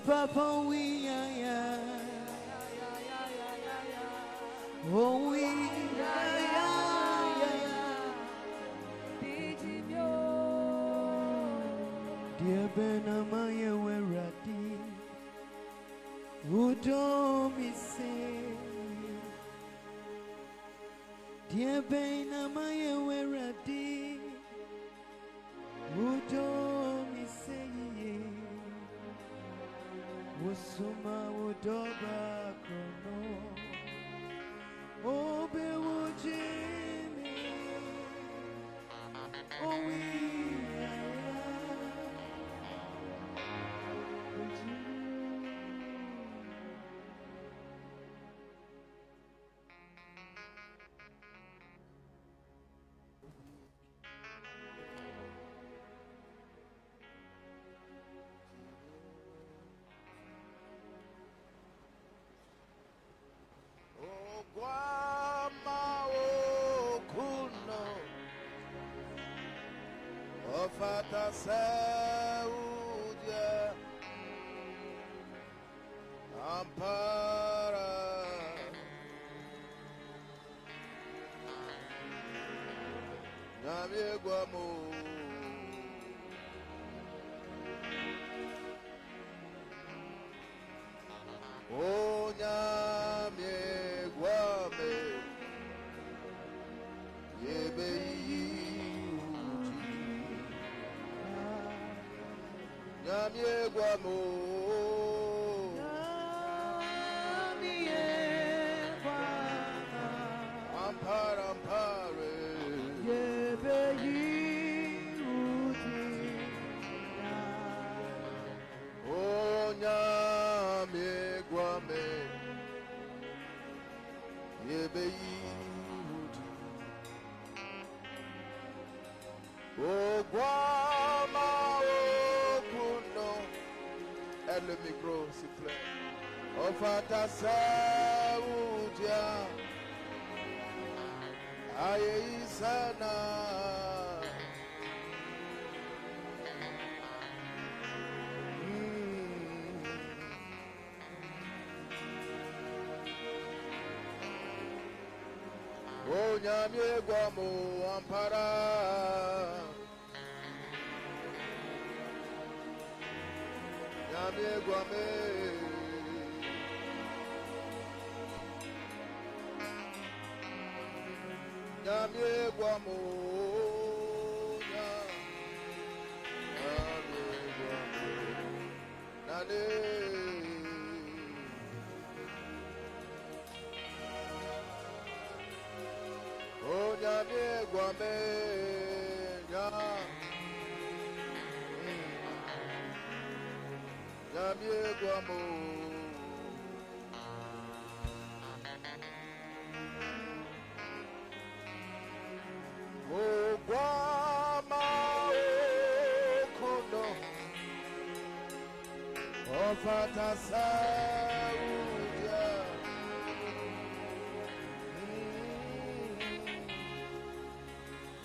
Papa, we oh we dear Benamaya Werati, who don't me say, dear Benamaya Werati, who don't me say. Usuma udoba kono obe wujimi owi Fata Saudia Ampara Namie Guamo O Namie Guame Yebe Namie Guamo Namie Guamo Ampara Ampare Yebe Uti O Namie Guame Yebe Uti O Guama Aide le micro, s'il vous plaît. Ofata Saoudia aye sana O nyamye guamo ampara nyamye guame nyamye guamo nyamye guamo nane O nyamye guame nyamye guamo O guama o kuno O fatasaudia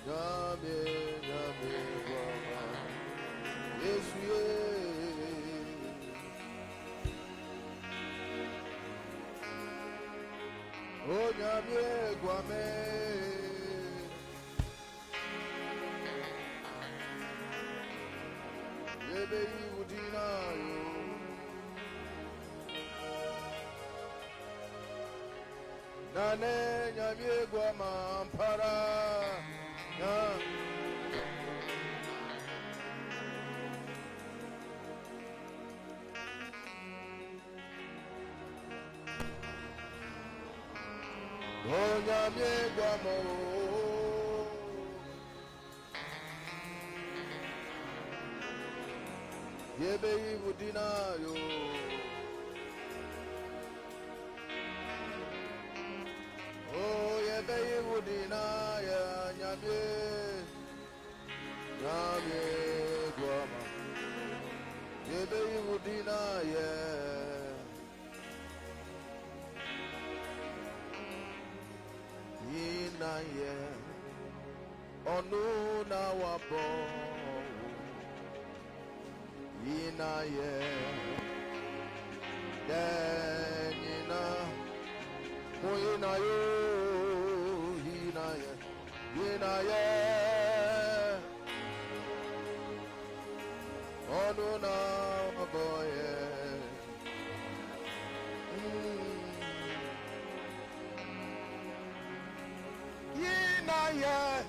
Nyame guama Yesu ye O nyame guame Yebe udina yo Nane nyame guama ampara Nyamye guamo Yebe udina yo Oh yebe udina ya nyamye guamo Yebe udina ya Inaye onu na wabo Inaye denina Inaye Inaye onu na wabo Yeah,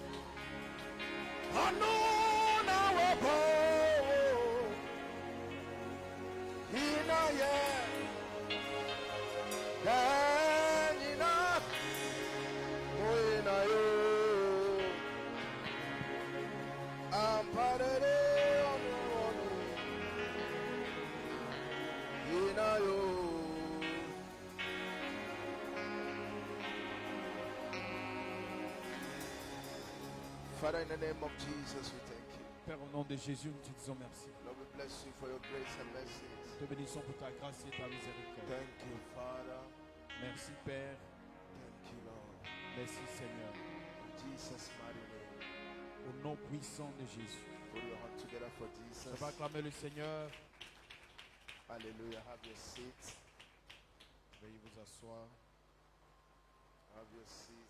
I know now above. Then enough. When I'm parted on you. Father, in the name of Jesus, we thank you. Père, au nom de Jésus, nous te disons merci. Lord, we bless you for your grace and mercy. Te bénissons pour ta grâce et ta miséricorde. Thank you, Father. Merci, Père. Thank you, Lord. Merci, Seigneur. In Jesus' mighty name. Au nom puissant de Jésus. Put your hand together for Jesus. Je vais acclamer le Seigneur. Hallelujah. Have your seat. Veuillez vous asseoir. Have your seat.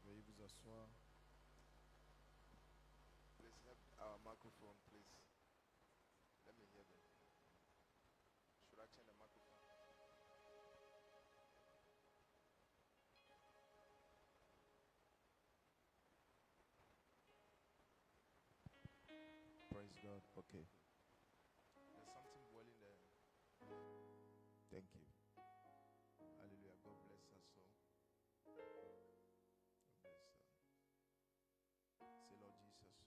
Veuillez vous asseoir. Please help our microphone, please. Let me hear them. Should I turn the microphone? Praise God. Okay. There's something boiling there. Thank you. Hallelujah. God bless us all. God bless us. Say, Lord Jesus,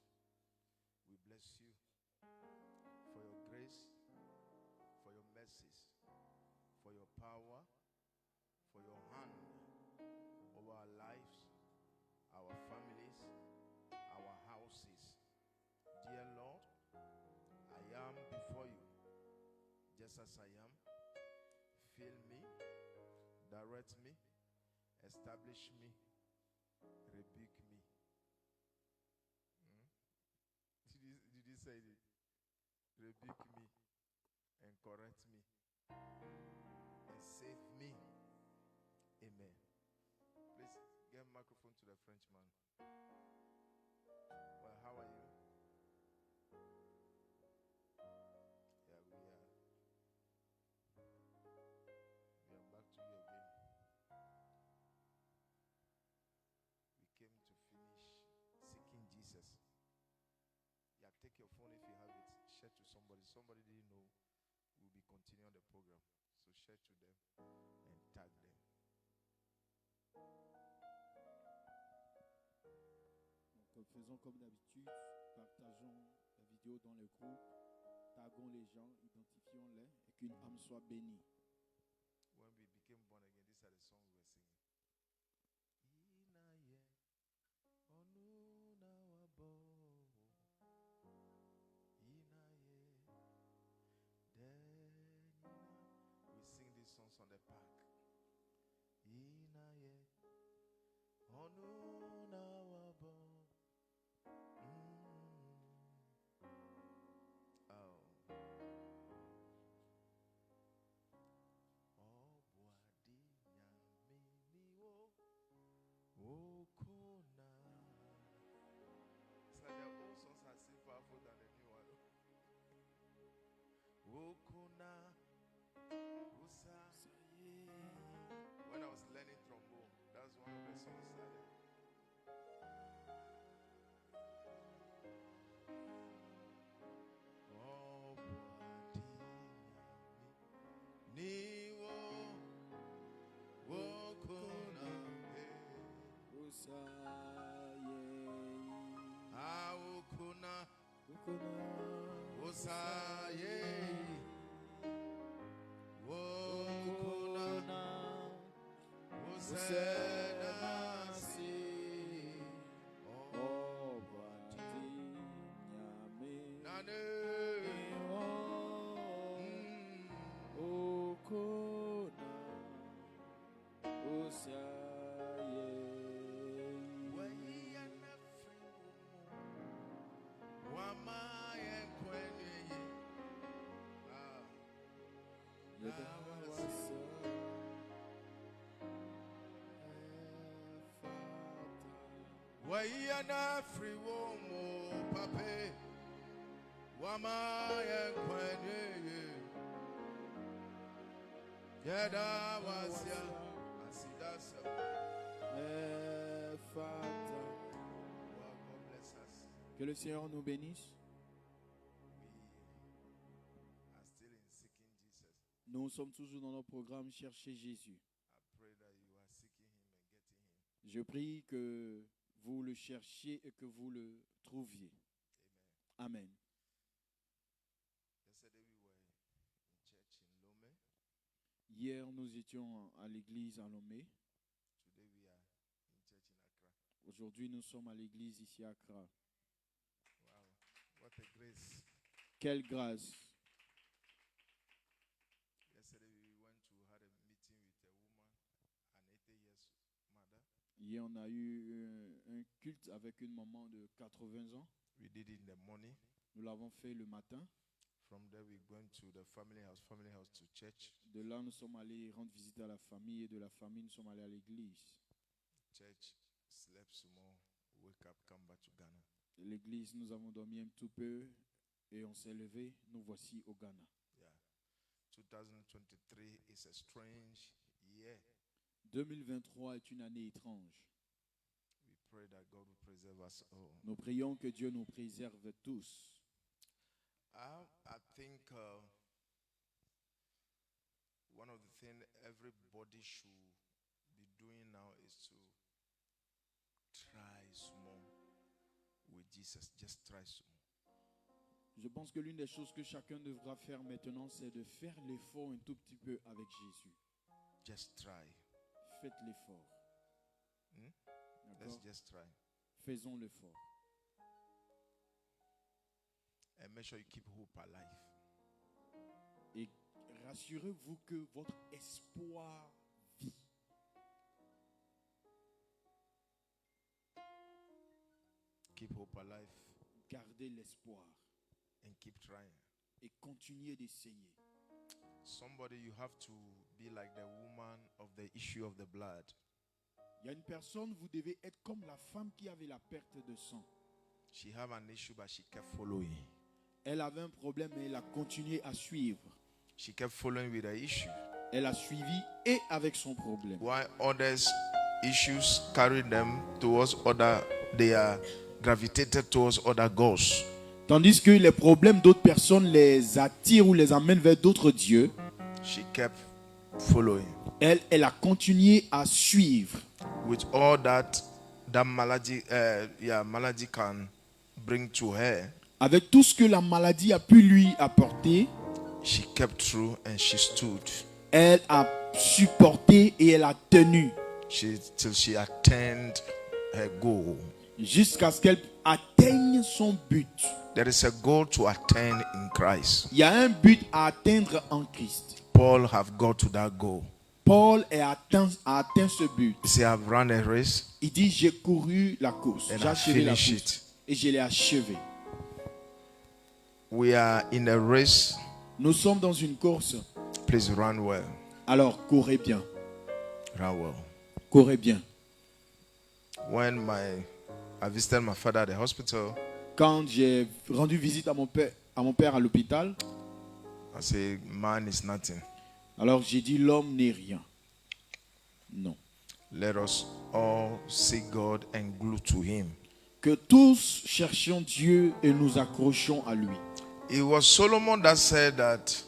we bless you for your grace, for your mercies, for your power, for your hand over our lives, our families, our houses. Dear Lord, I am before you just as I am. Fill me, direct me, establish me, rebuke me. Did you say it? Rebuke me and correct me and save me. Amen. Please get a microphone to the Frenchman. Well, how are you? Yeah, we are back to you again. We came to finish seeking Jesus. Yeah, take your phone if you have it. Share to somebody. Somebody didn't know we'll be continuing the program. So share to them and tag them. Donc, faisons comme d'habitude, partageons la vidéo dans le groupe, taguons les gens, identifions-les et qu'une âme soit bénie. When we became born again, these are the songs we were singing. We sing these songs on the park. It's like the old songs are still powerful than the new one. When I was learning trombone, that's one of the songs I learned. Wayana free womo pape wama yenkwenye yeda wasia asidasa. God bless us. Que le Seigneur nous bénisse. We are still in seeking Jesus. Nous sommes toujours dans notre programme Chercher Jésus. I pray that you are seeking him and getting him. Je prie que vous le cherchiez et que vous le trouviez. Amen. Amen. Yesterday we were in church in Lomé. Hier, nous étions à l'église à Lomé. Today we are in church in Accra. Aujourd'hui, nous sommes à l'église ici à Accra. Wow, what a grace. Quelle grâce. Yesterday we went to had a meeting with a woman, an 80 years mother. Hier, on a eu un culte avec une maman de 80 ans. We did it in the morning. Nous l'avons fait le matin. From there we went to the family house to church. De là, nous sommes allés rendre visite à la famille et de la famille, nous sommes allés à l'église. Church, slept some more, wake up, come back to Ghana. L'église, nous avons dormi un tout peu et on s'est levé. Nous voici au Ghana. Yeah. 2023 is a strange year. 2023 est une année étrange. We pray that God will preserve us all. Nous prions que Dieu nous préserve tous. I think one of the things everybody should be doing now is to try small with Jesus. Just try small. Je pense que l'une des choses que chacun devra faire maintenant, c'est de faire l'effort un tout petit peu avec Jésus. Just try. Faites l'effort. Let's D'accord? just try. Faisons l'effort. And make sure you keep hope alive. Et rassurez-vous que votre espoir vit. keep hope alive Gardez l'espoir and keep trying. et continuez d'essayer. Somebody, you have to be like the woman of the issue of the blood. Il y a une personne, vous devez être comme la femme qui avait la perte de sang. She have an issue, but she kept following. Elle avait un problème, mais elle a continué à suivre. She kept following with the issue. Elle a suivi et avec son problème. Why others' issues carry them towards other, they are gravitated towards other gods. Tandis que les problèmes d'autres personnes les attirent ou les amènent vers d'autres dieux, She kept following elle a continué à suivre. with all that malady, malady can bring to her. Avec tout ce que la maladie a pu lui apporter, She kept through and she stood elle a supporté et elle a tenu till she attained her goal. jusqu'à ce qu'elle atteigne son but. There is a goal to attain in Christ. Il y a un but à atteindre en Christ. Paul have got to that goal. Paul a atteint ce but. He said, I've run a race Il dit, j'ai couru la course. and J'ai I achevé la finished course. it. Et je l'ai achevé. We are in a race. Nous sommes dans une course. Please run well. Alors, courez bien. Run well. Courez bien. When I visited my father at the hospital, Quand j'ai rendu visite à mon père à l'hôpital, I said, man is nothing. alors j'ai dit, l'homme n'est rien. Non. Let us all seek God and glue to him. Que tous cherchions Dieu et nous accrochons à lui. It was Solomon that said that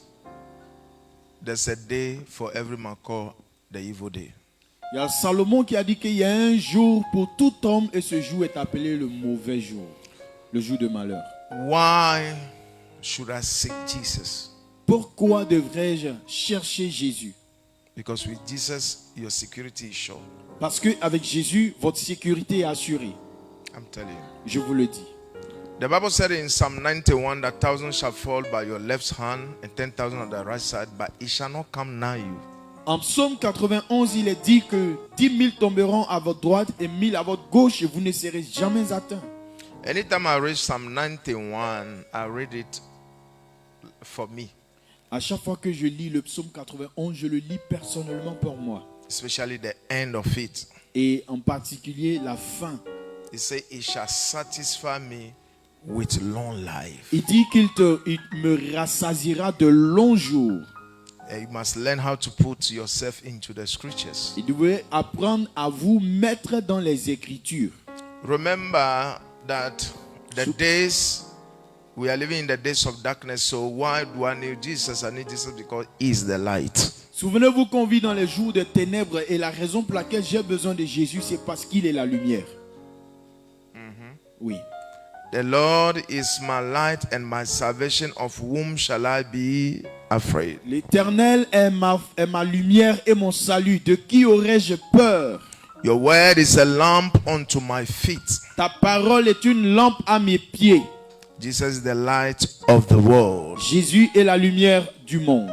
there's a day for every man called the evil day. Il y a Salomon qui a dit qu'il y a un jour pour tout homme et ce jour est appelé le mauvais jour, le jour de malheur. Why should I seek Jesus? Pourquoi devrais-je chercher Jésus? Because with Jesus, your security is sure. Parce qu'avec Jésus, votre sécurité est assurée. I'm telling you. Je vous le dis. The Bible said in Psalm 91 that 1,000 shall fall by your left hand and 10,000 on the right side, but it shall not come nigh you. En Psaume 91, il est dit que 10 000 tomberont à votre droite et 1000 à votre gauche et vous ne serez jamais atteints. Anytime I read Psalm 91, I read it for me, À chaque fois que je lis le Psaume 91, je le lis personnellement pour moi. especially the end of it. Et en particulier la fin. It says, it shall satisfy me with long life. Il dit qu'il me rassasiera de longs jours. And you must learn how to put yourself into the scriptures. Il devait apprendre à vous mettre dans les Écritures. Remember that the days, we are living in the days of darkness, so why do I need Jesus? I need Jesus because He is the light. Souvenez-vous qu'on vit dans les jours de ténèbres et la raison pour laquelle j'ai besoin de Jésus, c'est parce qu'il est la lumière. Oui. The Lord is my light and my salvation, of whom shall I be afraid? L'Éternel est ma lumière et mon salut. De qui aurais-je peur? Your word is a lamp unto my feet. Ta parole est une lampe à mes pieds. Jesus is the light of the world. Jésus est la lumière du monde.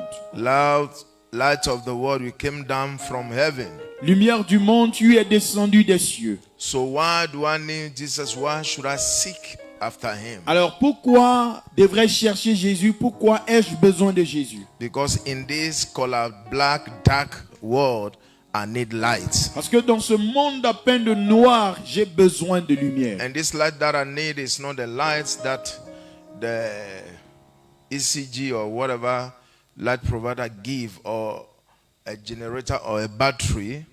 Light of the world, we came down from heaven. Lumière du monde, tu es descendu des cieux. So why do I need Jesus? Why should I seek after him? Alors pourquoi devrais-je chercher Jésus? Pourquoi ai-je besoin de Jésus? Because in this color black dark world, I need light. Parce que dans ce monde à peine de noir, j'ai besoin de lumière. And this light that I need is not the lights that the ECG or whatever light provider give, or a generator or a battery,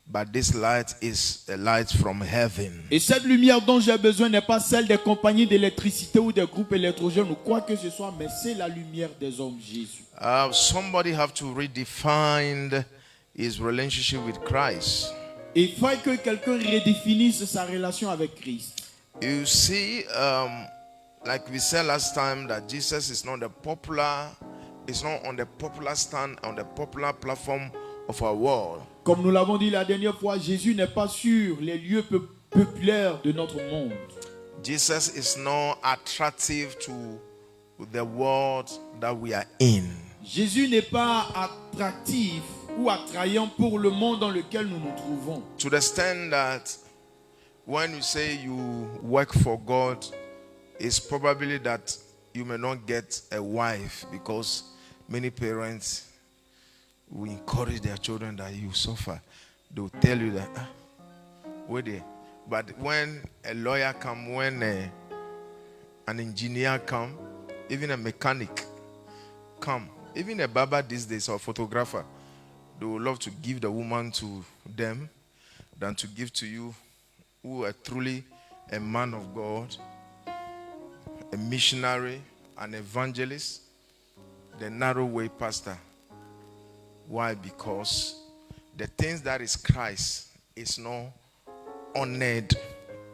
but this light is a light from heaven. Et cette lumière dont j'ai besoin n'est pas celle des compagnies d'électricité ou des groupes électrogènes ou quoi que ce soit, mais c'est la lumière des hommes, Jésus. Somebody have to redefine his relationship with Christ. Il faut que quelqu'un redéfinisse sa relation avec Christ. You see, like we said last time, that Jesus is not it's not on the popular stand, on the popular platform of our world. Comme nous l'avons dit la dernière fois, Jésus n'est pas sur les lieux populaires de notre monde. Jesus is not attractive to the world that we are in. Jésus n'est pas attractif ou attrayant pour le monde dans lequel nous nous trouvons. To the extent that when you say you work for God, it's probably that you may not get a wife, because many parents will encourage their children that you suffer. They will tell you that, wait there. But when a lawyer come, when an engineer come, even a mechanic come, even a barber these days or photographer, they would love to give the woman to them than to give to you, who are truly a man of God, a missionary, an evangelist, the narrow way pastor. Why? Because the things that is Christ is not honored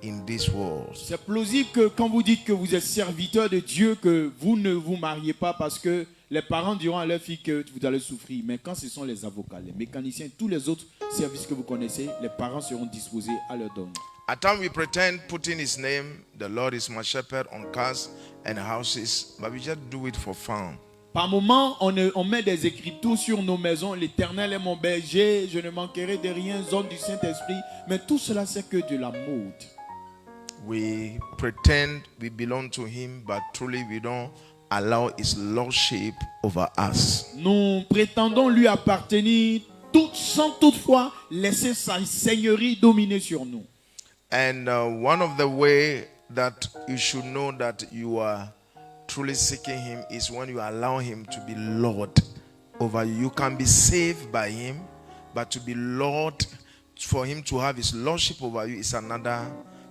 in this world. C'est plausible que quand vous dites que vous êtes serviteur de Dieu, que vous ne vous mariez pas parce que les parents diront à leur fille que vous allez souffrir. Mais quand ce sont les avocats, les mécaniciens, tous les autres services que vous connaissez, les parents seront disposés à leur donner. At times we pretend putting his name, the Lord is my shepherd, on cars and houses, but we just do it for fun. Par moments, on met des écriteaux sur nos maisons. L'Éternel est mon berger, je ne manquerai de rien, zone du Saint-Esprit. Mais tout cela, c'est que de la mode. We pretend we belong to him, but truly we don't allow his lordship over us. Nous prétendons lui appartenir sans toutefois laisser sa seigneurie dominer sur nous. And one of the way that you should know that you are truly seeking him is when you allow him to be Lord over you. You can be saved by him, but to be Lord, for him to have his lordship over you, is another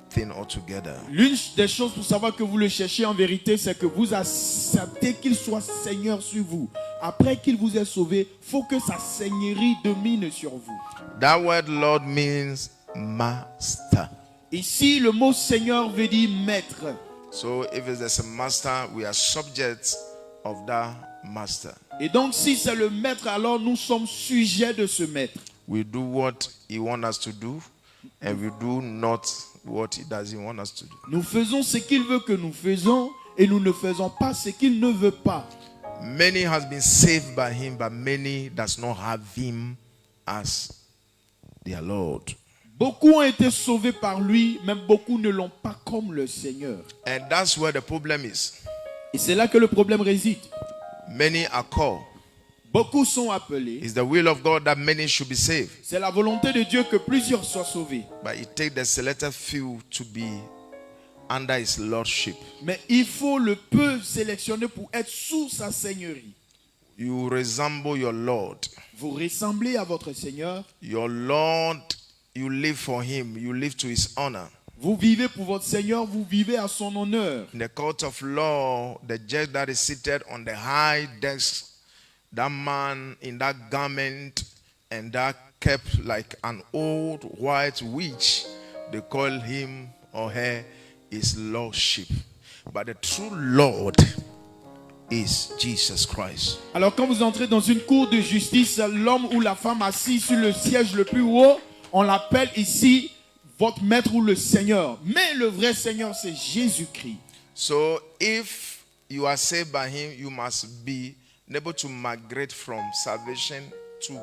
thing altogether. L'une des choses pour savoir que vous le cherchez en vérité, c'est que vous acceptez qu'il soit Seigneur sur vous. Après qu'il vous ait sauvé, il faut que sa seigneurie domine sur vous. That word Lord means master. Ici, le mot Seigneur veut dire maître. So if there's a master, we are subjects of that master. Et donc, si c'est le maître, alors nous sommes sujets de ce maître. We do what he wants us to do, and we do not what he doesn't want us to do. Nous faisons ce qu'il veut que nous faisons, et nous ne faisons pas ce qu'il ne veut pas. Many has been saved by him, but many does not have him as their Lord. Beaucoup ont été sauvés par lui, mais beaucoup ne l'ont pas comme le Seigneur. And that's where the problem is. Et c'est là que le problème réside. Many are called. Beaucoup sont appelés. It's the will of God that many should be saved. C'est la volonté de Dieu que plusieurs soient sauvés. But it takes the selected few to be under his lordship. Mais il faut le peu sélectionner pour être sous sa seigneurie. You resemble your Lord. Vous ressemblez à votre Seigneur. Your Lord, you live for him. You live to his honor. Vous vivez pour votre Seigneur, vous vivez à son honneur. In the court of law, the judge that is seated on the high desk, that man in that garment and that kept like an old white witch, they call him or her is lordship. But the true Lord is Jesus Christ. Alors quand vous entrez dans une cour de justice, l'homme ou la femme assis sur le siège le plus haut, on l'appelle ici votre maître ou le Seigneur. Mais le vrai Seigneur, c'est Jésus-Christ. So if you are saved by him, you must be able to migrate from salvation to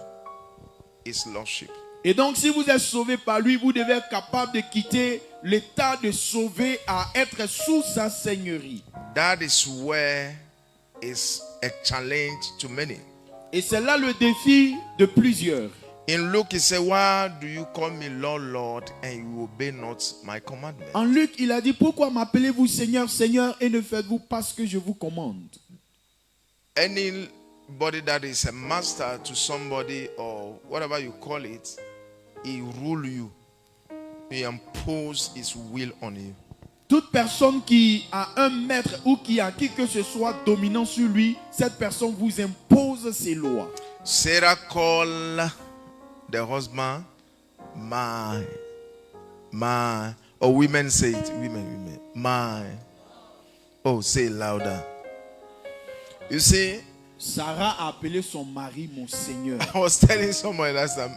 his lordship. Et donc, si vous êtes sauvé par lui, vous devez être capable de quitter l'état de sauvé à être sous sa seigneurie. That is where is a challenge to many. Et c'est là le défi de plusieurs. In Luke, he said, why do you call me Lord, Lord, and you obey not my commandment? En Luc, il a dit, pourquoi m'appelez-vous Seigneur, Seigneur, et ne faites-vous pas ce que je vous commande? Anybody that is a master to somebody or whatever you call it, he rule you. He impose his will on you. Toute personne qui a un maître ou qui a qui que ce soit dominant sur lui, cette personne vous impose ses lois. Sarah called the husband my, or women say it, women, my. Oh, say it louder. You see, Sarah a appelé son mari mon Seigneur. I was telling someone last time,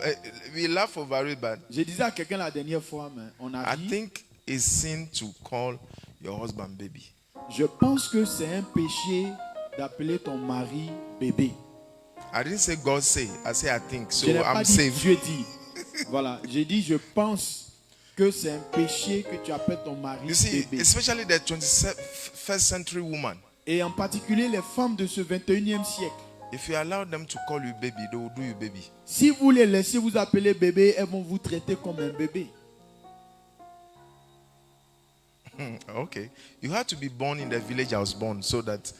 we laugh over it, but Je disais à quelqu'un la dernière fois, mais on a I dit, think it's sin to call your husband baby. je pense que c'est un péché d'appeler ton mari bébé. I didn't say God say, I say I think, so Je n'ai pas I'm dit saved. Dieu dit. Voilà, j'ai dit je pense que c'est un péché que tu appelles ton mari You see, bébé. especially the 21st century woman, Et en particulier les femmes de ce 21e siècle. if you allow them to call you baby, they will do you baby. Si vous les laissez vous appeler bébé, elles vont vous traiter comme un bébé. Okay. You have to be born in the village I was born so that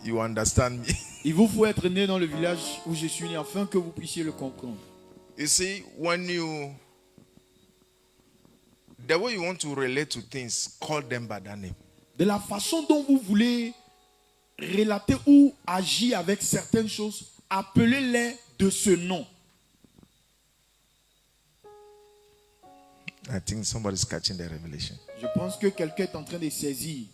you understand me. Il vous faut être né dans le village où je suis né afin que vous puissiez le comprendre. You see, the way you want to relate to things, call them by that name. De la façon dont vous voulez relater ou agir avec certaines choses, appelez-les de ce nom. I think somebody's catching the revelation. Je pense que quelqu'un est en train de saisir.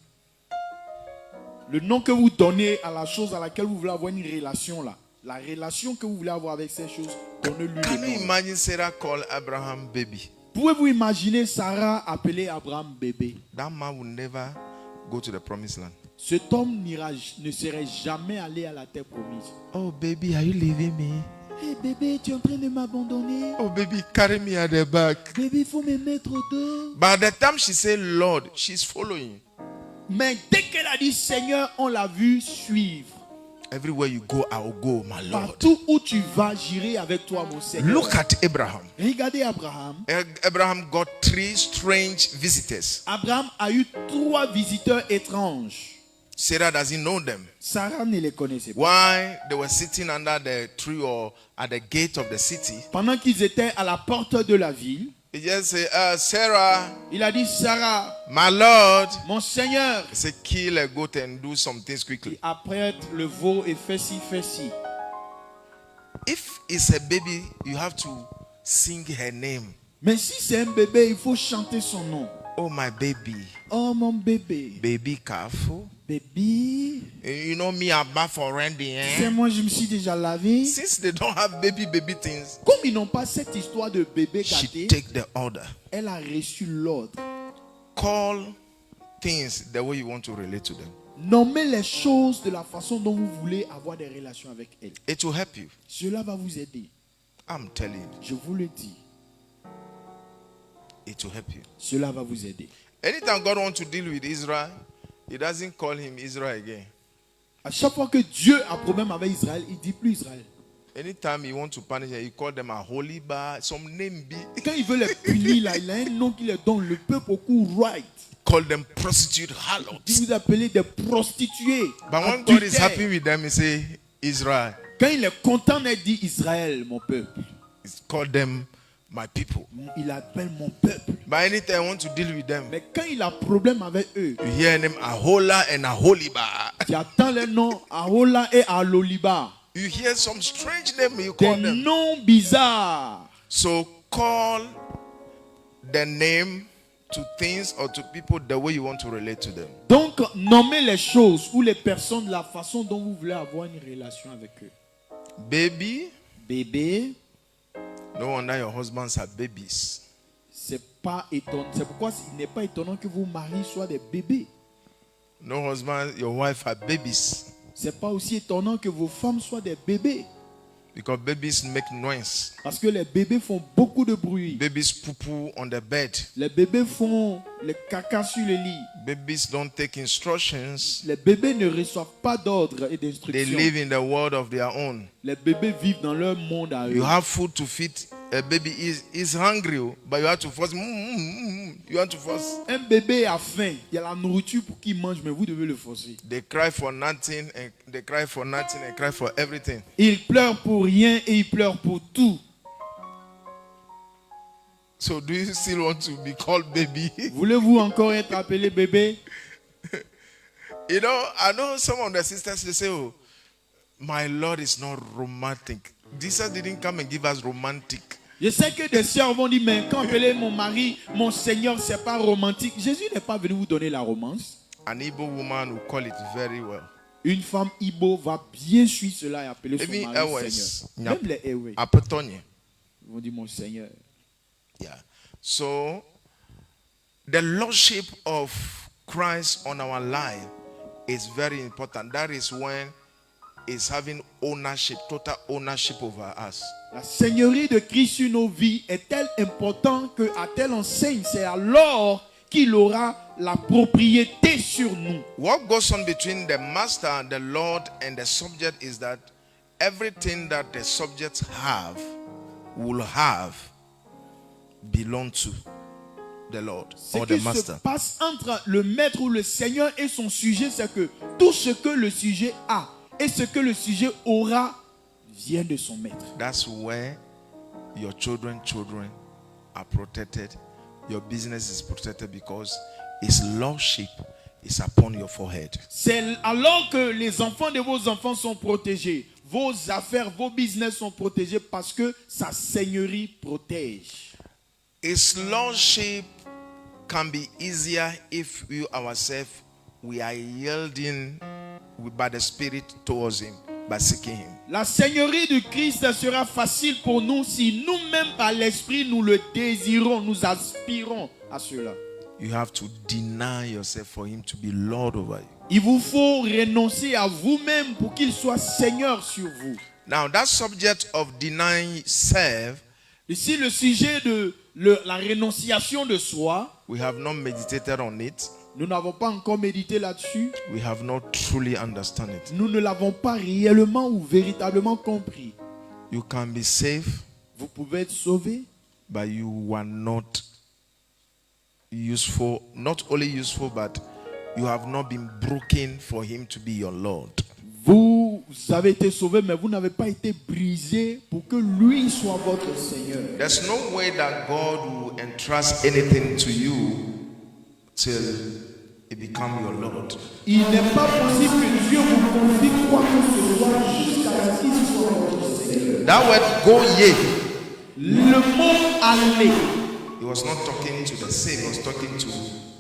Le nom que vous donnez à la chose à laquelle vous voulez avoir une relation là. La relation que vous voulez avoir avec ces choses, donnez-lui Can le you nom. imagine Sarah call Abraham baby? Pouvez-vous imaginer Sarah appeler Abraham bébé? That man will never go to the promised land. Cet homme ne serait jamais allé à la terre promise. Oh baby, are you leaving me? Hey bébé, tu es en train de m'abandonner. Oh baby, carry me at the back. Bébé, il faut me mettre au dos. By the time she said Lord, she's following. Mais dès qu'elle a dit Seigneur, on l'a vu suivre. Everywhere you go, I will go, my Lord. Partout où tu vas, j'irai avec toi, mon Seigneur. Look at Abraham. Regardez Abraham. Abraham got 3 strange visitors. Abraham a eu 3 visiteurs étranges. Sarah doesn't know them. Sarah ne les connaissait pas. Why they were sitting under the tree or at the gate of the city. Pendant qu'ils étaient à la porte de la ville, He just said, Sarah, il a dit Sarah, my Lord. mon Seigneur. He said, kill a goat and do some things quickly. Apprête le veau et fais ci, fais ci. If it's a baby, you have to sing her name. Mais si c'est un bébé, il faut chanter son nom. Oh, my baby. Oh mon bébé. Baby careful. Baby. You know me, I'm back for Randy. C'est moi, je me suis déjà lavé. Since they don't have baby things, Comme ils n'ont pas cette histoire de bébé she gâté, take the order. elle a reçu l'ordre. Call things the way you want to relate to them. Nommez les choses de la façon dont vous voulez avoir des relations avec elles. It will help you. Cela va vous aider. I'm telling you, Je vous le dis. it will help you. Cela va vous aider. Anytime God wants to deal with Israel, He doesn't call him Israel again. À chaque fois que Dieu a problème avec Israël, il dit plus Israël. Anytime He wants to punish them, He call them a holy bar, some name be. Quand il veut les punir, là, il a un nom qui les donne. Le peuple au coup right. Call them prostitute Il harlots. vous appelez des prostituées. But when God is adultères. happy with them, He say Israel. Quand il est content, il dit Israël, mon peuple. He call them my people. Il appelle mon peuple. But anytime I want to deal with them, Mais quand il a problème avec eux, you hear them Ahola and Aholiba. tu attends les noms Ahola et Aloliba. You hear some strange name you Des call them. noms bizarres. So call the name to things or to people the way you want to relate to them. Donc, nommez les choses ou les personnes de la façon dont vous voulez avoir une relation avec eux. Baby, Bébé, no wonder your husbands are babies. c'est pas étonnant. C'est pourquoi il n'est pas étonnant que vos maris soient des bébés. No husband, your wife are babies. C'est pas aussi étonnant que vos femmes soient des bébés. Because babies make noise. Parce que les bébés font beaucoup de bruit. Babies poo-poo on the bed. Les bébés font les caca sur le lit. Babies don't take instructions. Les bébés ne reçoivent pas d'ordre et They d'instructions. live in the world of their own. Les bébés vivent dans leur monde à eux. You have food to feed a baby is hungry, but you have to force. You have to force. Un bébé a faim. Il y a la nourriture pour qu'il mange, mais vous devez le forcer. They cry for nothing and they cry for nothing and cry for everything. Il pleure pour rien et il pleure pour tout. So do you still want to be called baby? Voulez-vous encore être appelé bébé? You know, I know some of the sisters they say, "Oh, my Lord is not romantic." Jesus didn't come and give us romantic. Je sais que des sœurs vont dire, mais quand appeler mon mari, mon Seigneur, c'est pas romantique. Jésus n'est pas venu vous donner la romance. An Igbo woman will call it very well. Une femme Igbo va bien suivre cela et appeler son Even mari Ewes, Seigneur. Même les Ewe Apetonye. vont dire mon Seigneur. Yeah. So the lordship of Christ on our life is very important. That is when is having ownership, total ownership over us. La seigneurie de Christ sur nos vies est telle importante qu'à telle enseigne, c'est alors qu'il aura la propriété sur nous. What goes on between the master, the Lord, and the subject is that everything that the subjects will have belong to the Lord Ce or the qui se master. passe entre le maître ou le Seigneur et son sujet, c'est que tout ce que le sujet a et ce que le sujet aura vient de son maître. That's where your children are protected. Your business is protected because his lordship is upon your forehead. C'est alors que les enfants de vos enfants sont protégés. Vos affaires, vos business sont protégés parce que sa seigneurie protège. His lordship can be easier if we ourselves we are yielding by the Spirit towards him, by seeking him. La seigneurie de Christ sera facile pour nous si nous-mêmes par l'esprit nous le désirons, nous aspirons à cela. You have to deny yourself for him to be Lord over you. Il vous faut renoncer à vous-même pour qu'il soit Seigneur sur vous. Now that subject of denying self, Ici, le sujet de la rénonciation de soi, we have not meditated on it. nous n'avons pas encore médité là-dessus. We have not truly understood it. Nous ne l'avons pas réellement ou véritablement compris. You can be saved, Vous pouvez être sauvé, but you are not useful, not only useful, but you have not been broken for him to be your Lord. vous avez été sauvé, mais vous n'avez pas été brisé pour que lui soit votre Seigneur. There's no way that God will entrust anything to you till it become your Lord. Il n'est pas possible que Dieu vous confie quoi que ce soit jusqu'à ce qu'il soit votre Seigneur. That word go ye, Le mot aller, he was not talking to the saved, he was talking to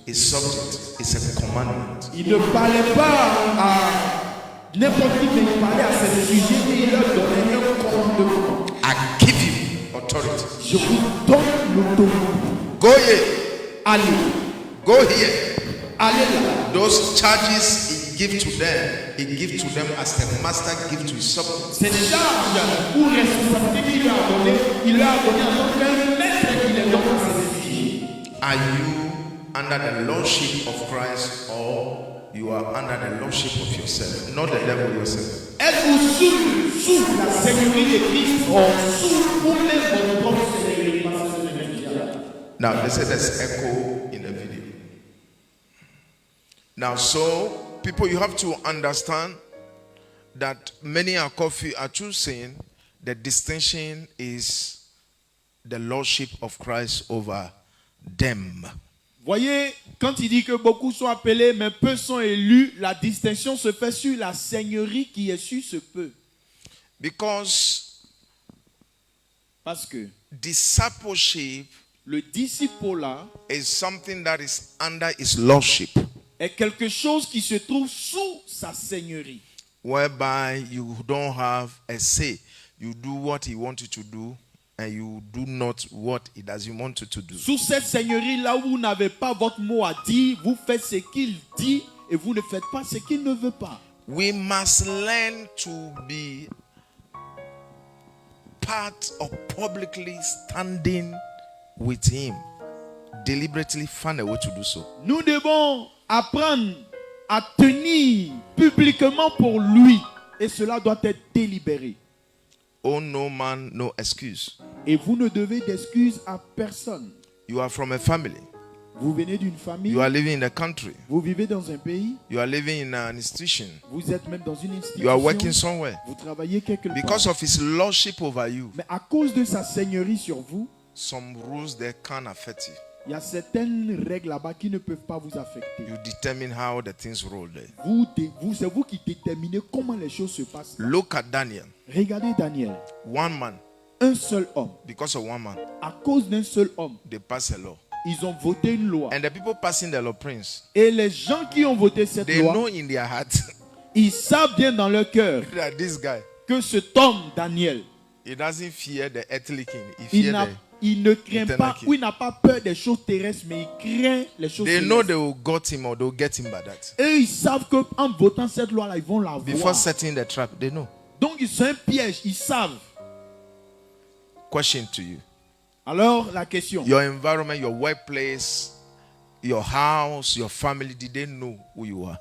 a subject. It's a commandment. il ne parlait pas à n'importe qui, mais il parlait à ses sujets et il leur donnait un commandement. I give you authority. Je vous donne l'autorité. Go ye, Allez, go here. allez là. Those charges he give to them, he give to them as the master give to his subject. Ces charges ou responsabilités qu'il leur a données, il leur a donné en tant qu'un maître qui les donne à ses sujets. Are you under the lordship of Christ or you are under the lordship of yourself, not the devil yourself? Êtes-vous sous la seigneurie de Christ ou sous vous-même votre propre seigneurie? Parce que c'est le même diable. Now they say there's echo in the video. Now, so people, you have to understand that many are choosing the distinction is the lordship of Christ over them. Voyez, quand il dit que beaucoup sont appelés, mais peu sont élus, la distinction se fait sur la seigneurie qui est sur ce peu. Because Parce que discipleship le disciple-là is something that is under his lordship, est quelque chose qui se trouve sous sa seigneurie. whereby you don't have a say. You do what he wants you to do, and you do not what he doesn't want you to do. Sous cette seigneurie, là où vous n'avez pas votre mot à dire, vous faites ce qu'il dit et vous ne faites pas ce qu'il ne veut pas. We must learn to be part of publicly standing with him, deliberately find a way to do so. Nous devons apprendre à tenir publiquement pour lui et cela doit être délibéré. Oh, no man, no excuse. Et vous ne devez d'excuses à personne. You are from a family. Vous venez d'une famille, You are living in a country. vous vivez dans un pays, You are living in an institution. vous êtes même dans une You are working institution, somewhere. vous travaillez quelque Because part. of his lordship over you, Mais à cause de sa seigneurie sur vous, some rules there can't affect you. il y a certaines règles là-bas qui ne peuvent pas vous affecter. You determine how the things roll there. C'est vous qui déterminez comment les choses se passent. Look at Daniel. Regardez Daniel, One man, un seul homme. because of one man, À cause d'un seul homme, they passed a law. ils ont voté une loi. And the people passing the law, Prince, Et les gens qui ont voté cette they loi, know in their heart ils savent bien dans leur cœur that this guy, que cet homme, Daniel, he doesn't fear the earthly king. He il fear n'a il ne craint Eternal pas, king. ou il n'a pas peur des choses terrestres, mais il craint les choses They know célestes. they will got him or they will get him by that. Et ils savent qu'en votant cette loi-là, ils vont la Before voir. setting the trap, they know. Donc ils sont un piège, ils savent. Question to you. Alors la question, Your environment, your workplace, your house, your family, did they know who you are?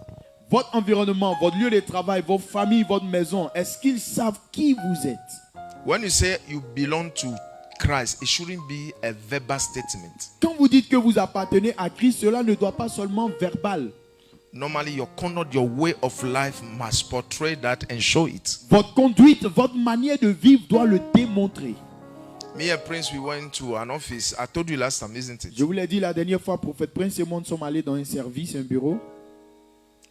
votre environnement, votre lieu de travail, votre famille, votre maison, est-ce qu'ils savent qui vous êtes? When you say you belong to Christ, it shouldn't be a verbal statement. Quand vous dites que vous appartenez à Christ, cela ne doit pas seulement verbal. Normally, your conduct, your way of life must portray that and show it. Votre conduite, votre manière de vivre doit le démontrer. Me and Prince, we went to an office. I told you last time, isn't it? Je vous l'ai dit la dernière fois, prophète Prince et moi nous sommes allés dans un service, un bureau,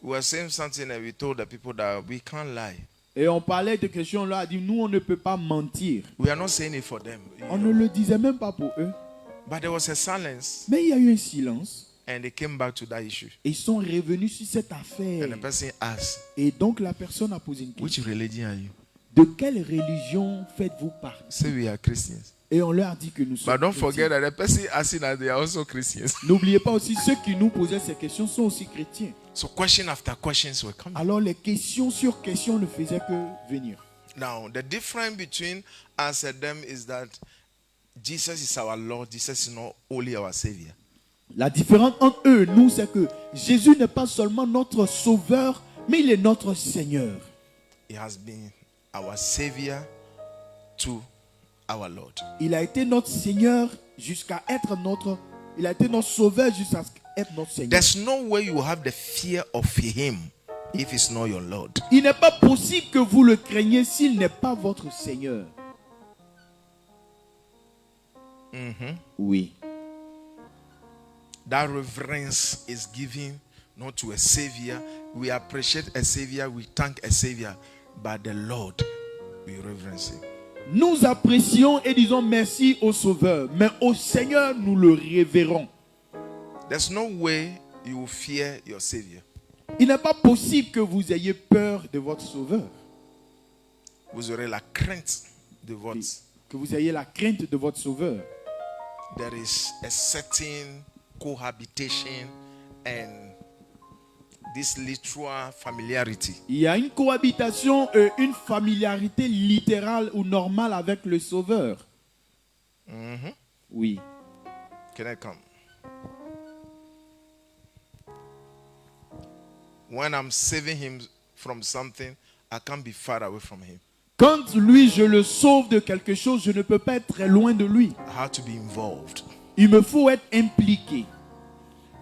We were saying something and we told the people that we can't lie. et on parlait de questions là, a dit nous on ne peut pas mentir. We are not saying it for them. On ne le disait même pas pour eux. But there was a silence Mais il y a eu un silence and they came back to that issue. et ils sont revenus sur cette And affaire. the person asked, Et donc la personne a posé une which question. religion are you? De quelle religion faites-vous partie? Say we are Christians. Et on leur a dit que nous sommes But don't chrétiens. forget that the person asking that they are also Christians. N'oubliez pas aussi, ceux qui nous posaient ces questions sont aussi chrétiens. So question after questions were coming. Alors les questions sur questions ne faisaient que venir. Now, the difference between us and them is that Jesus is our Lord. Jesus is not only our Savior. La différence entre eux et nous, c'est que Jésus n'est pas seulement notre sauveur, mais il est notre Seigneur. He has been our Savior to our Lord. Il a été notre Seigneur jusqu'à être notre... Il a été notre sauveur jusqu'à être notre Seigneur. There's no way you have the fear of Him if it's not your Lord. Il n'est pas possible que vous le craigniez s'il n'est pas votre Seigneur. Oui. That reverence is given not to a Savior. We appreciate a Savior, we thank a Savior, but the Lord, we reverence Him. Nous apprécions et disons merci au Sauveur, mais au Seigneur, nous le révérons. There's no way you will fear your Savior. Il n'est pas possible que vous ayez peur de votre Sauveur, Vous aurez la crainte de votre. que vous ayez la crainte de votre Sauveur. There is a certain cohabitation and this literal familiarity. Il y a une cohabitation, une familiarité littérale ou normale avec le Sauveur. Oui. Can I come? When I'm saving him from something, I can't be far away from him. Quand lui, je le sauve de quelque chose, je ne peux pas être très loin de lui. I have to be involved. Il me faut être impliqué.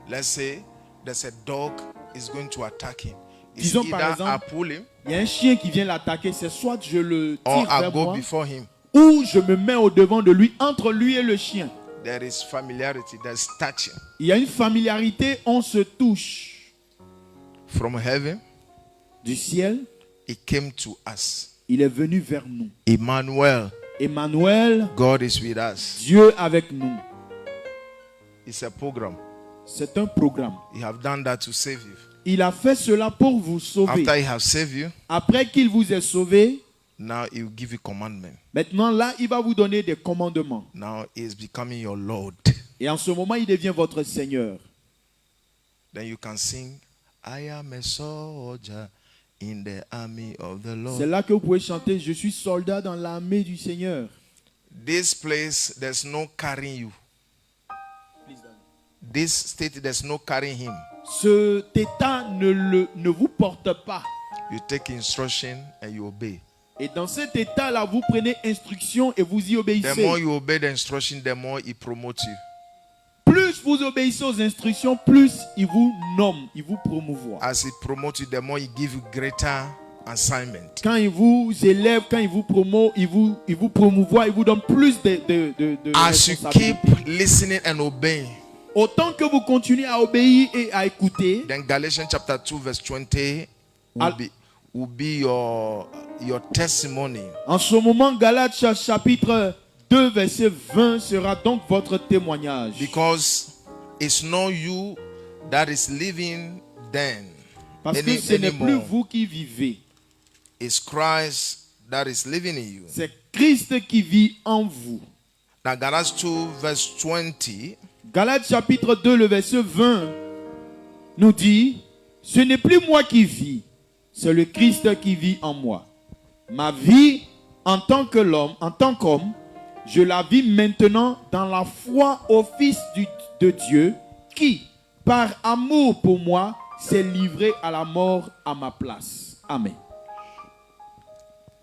Let's say there's a dog is going to attack him. It's Disons par either exemple, I pull him Il y a un chien qui vient l'attaquer, c'est soit je le or tire I vers go moi, before him. ou je me mets au devant de lui, entre lui et le chien. There is familiarity, there's touching. Il y a une familiarité, on se touche. From heaven, Du ciel, it came to us. il est venu vers nous. Emmanuel, Emmanuel, God is with us. Dieu avec nous. It's a program. C'est un programme. He have done that to save you. Il a fait cela pour vous sauver. After he have saved you, Après qu'il vous ait sauvé, now he will give you commandment. maintenant là, il va vous donner des commandements. Now he is becoming your Lord. Et en ce moment, il devient votre Seigneur. Then you can sing, I am a soldier in the army of the C'est Lord. là que vous pouvez chanter, je suis soldat dans l'armée du Seigneur. This place, there's no carrying you. This state, there's no carrying him. Cet état ne vous porte pas. You take instruction and you obey. Et dans cet état-là, vous prenez instruction et vous y The more obéissez. you obey the instruction, the more he promotes you. Plus vous obéissez aux instructions, plus il vous nomme, il vous promouvoit. As he promotes you, the more he gives you greater assignment. Quand il vous élève, quand il vous promeut, il vous promouvoit, il vous donne plus de As you keep responsabilités. listening and obeying, Autant que vous continuez à obéir et à écouter, then Galatians chapter 2 verse 20 will be your testimony. en ce moment, Galates chapitre 2, verset 20 sera donc votre témoignage. Because it's not you that is living then. Parce que ce n'est plus vous qui vivez, It's Christ that is living in you. c'est Christ qui vit en vous. Now Galatians 2 verse 20. Galates chapitre 2, le verset 20 nous dit, ce n'est plus moi qui vis, c'est le Christ qui vit en moi. Ma vie en tant qu'homme, je la vis maintenant dans la foi au Fils de Dieu qui, par amour pour moi, s'est livré à la mort à ma place. Amen.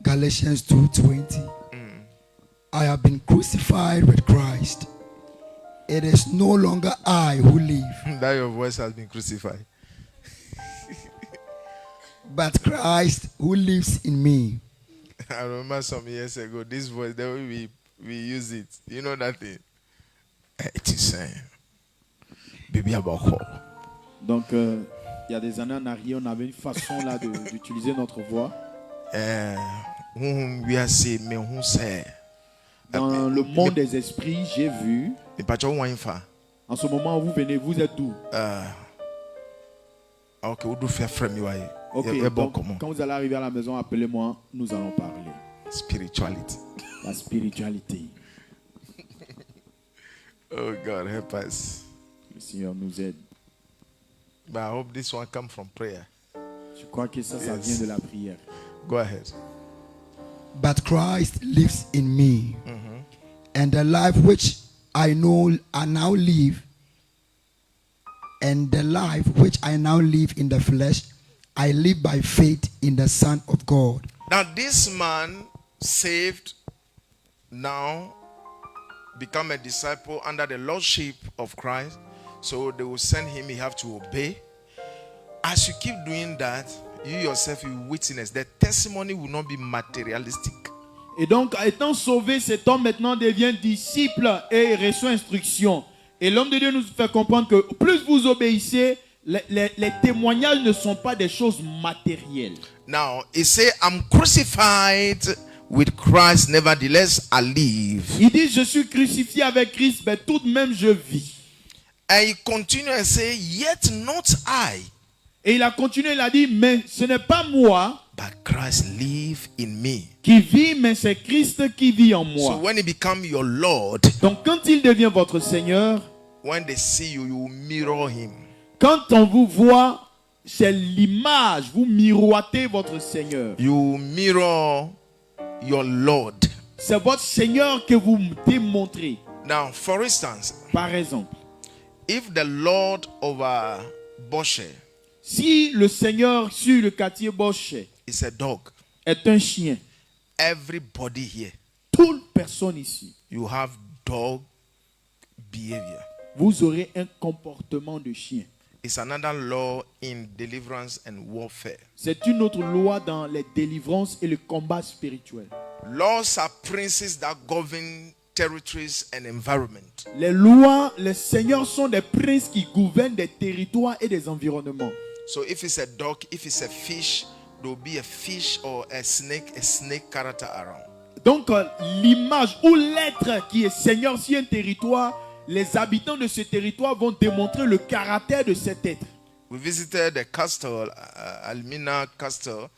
Galatians 2:20. I have been crucified with Christ. It is no longer I who live, That your voice has been crucified. but Christ who lives in me. I remember some years ago, this voice, the way we use it. You know that thing? It is baby about. Donc, il y a des années en arrière, on avait une façon là d'utiliser notre voix. We are saying, me who say. Dans le monde des esprits, j'ai vu. En ce moment où vous venez, vous êtes d'où? Ok, vous devez faire me. Ok, donc, quand vous allez arriver à la maison, appelez-moi, nous allons parler. Spirituality. La spiritualité. Oh God, help us. Le Seigneur nous aide. But I hope this one come from prayer. Je crois que ça vient de la prière. Go ahead. But Christ lives in me, and the life which I now live, and the life which I now live in the flesh, I live by faith in the Son of God. Now this man saved, now become a disciple under the lordship of Christ. So they will send him, he have to obey. As you keep doing that, you yourself will witness. The testimony will not be materialistic. Et donc, étant sauvé, cet homme maintenant devient disciple et reçoit instruction. Et l'homme de Dieu nous fait comprendre que plus vous obéissez, les témoignages ne sont pas des choses matérielles. Now, he say, I'm crucified with Christ, nevertheless I live. Il dit, je suis crucifié avec Christ, mais tout de même je vis. And he continue and say, yet not I. Et il a continué, il a dit, mais ce n'est pas moi but Christ live in me. Qui vit, mais c'est Christ qui vit en moi. So when he become your Lord, donc quand il devient votre Seigneur, when they see you, you mirror him. Quand on vous voit, c'est l'image, vous miroitez votre Seigneur. You mirror your Lord. C'est votre Seigneur que vous démontrez. Now, for instance, par exemple, if the Lord over Bosche, si le Seigneur sur le quartier Bosche is a dog, est un chien, everybody here, toute personne ici, you have dog behavior. Vous aurez un comportement de chien. It's another law in deliverance and warfare. C'est une autre loi dans les délivrances et le combat spirituel. Laws are princes that govern territories and environment. Les lois, les seigneurs sont des princes qui gouvernent des territoires et des environnements. So if it's a dog, if it's a fish, there will be a fish or a snake character around. Donc l'image ou l'être qui est seigneur sur un territoire, les habitants de ce territoire vont démontrer le caractère de cet être. We visited the castle, Almina Castle,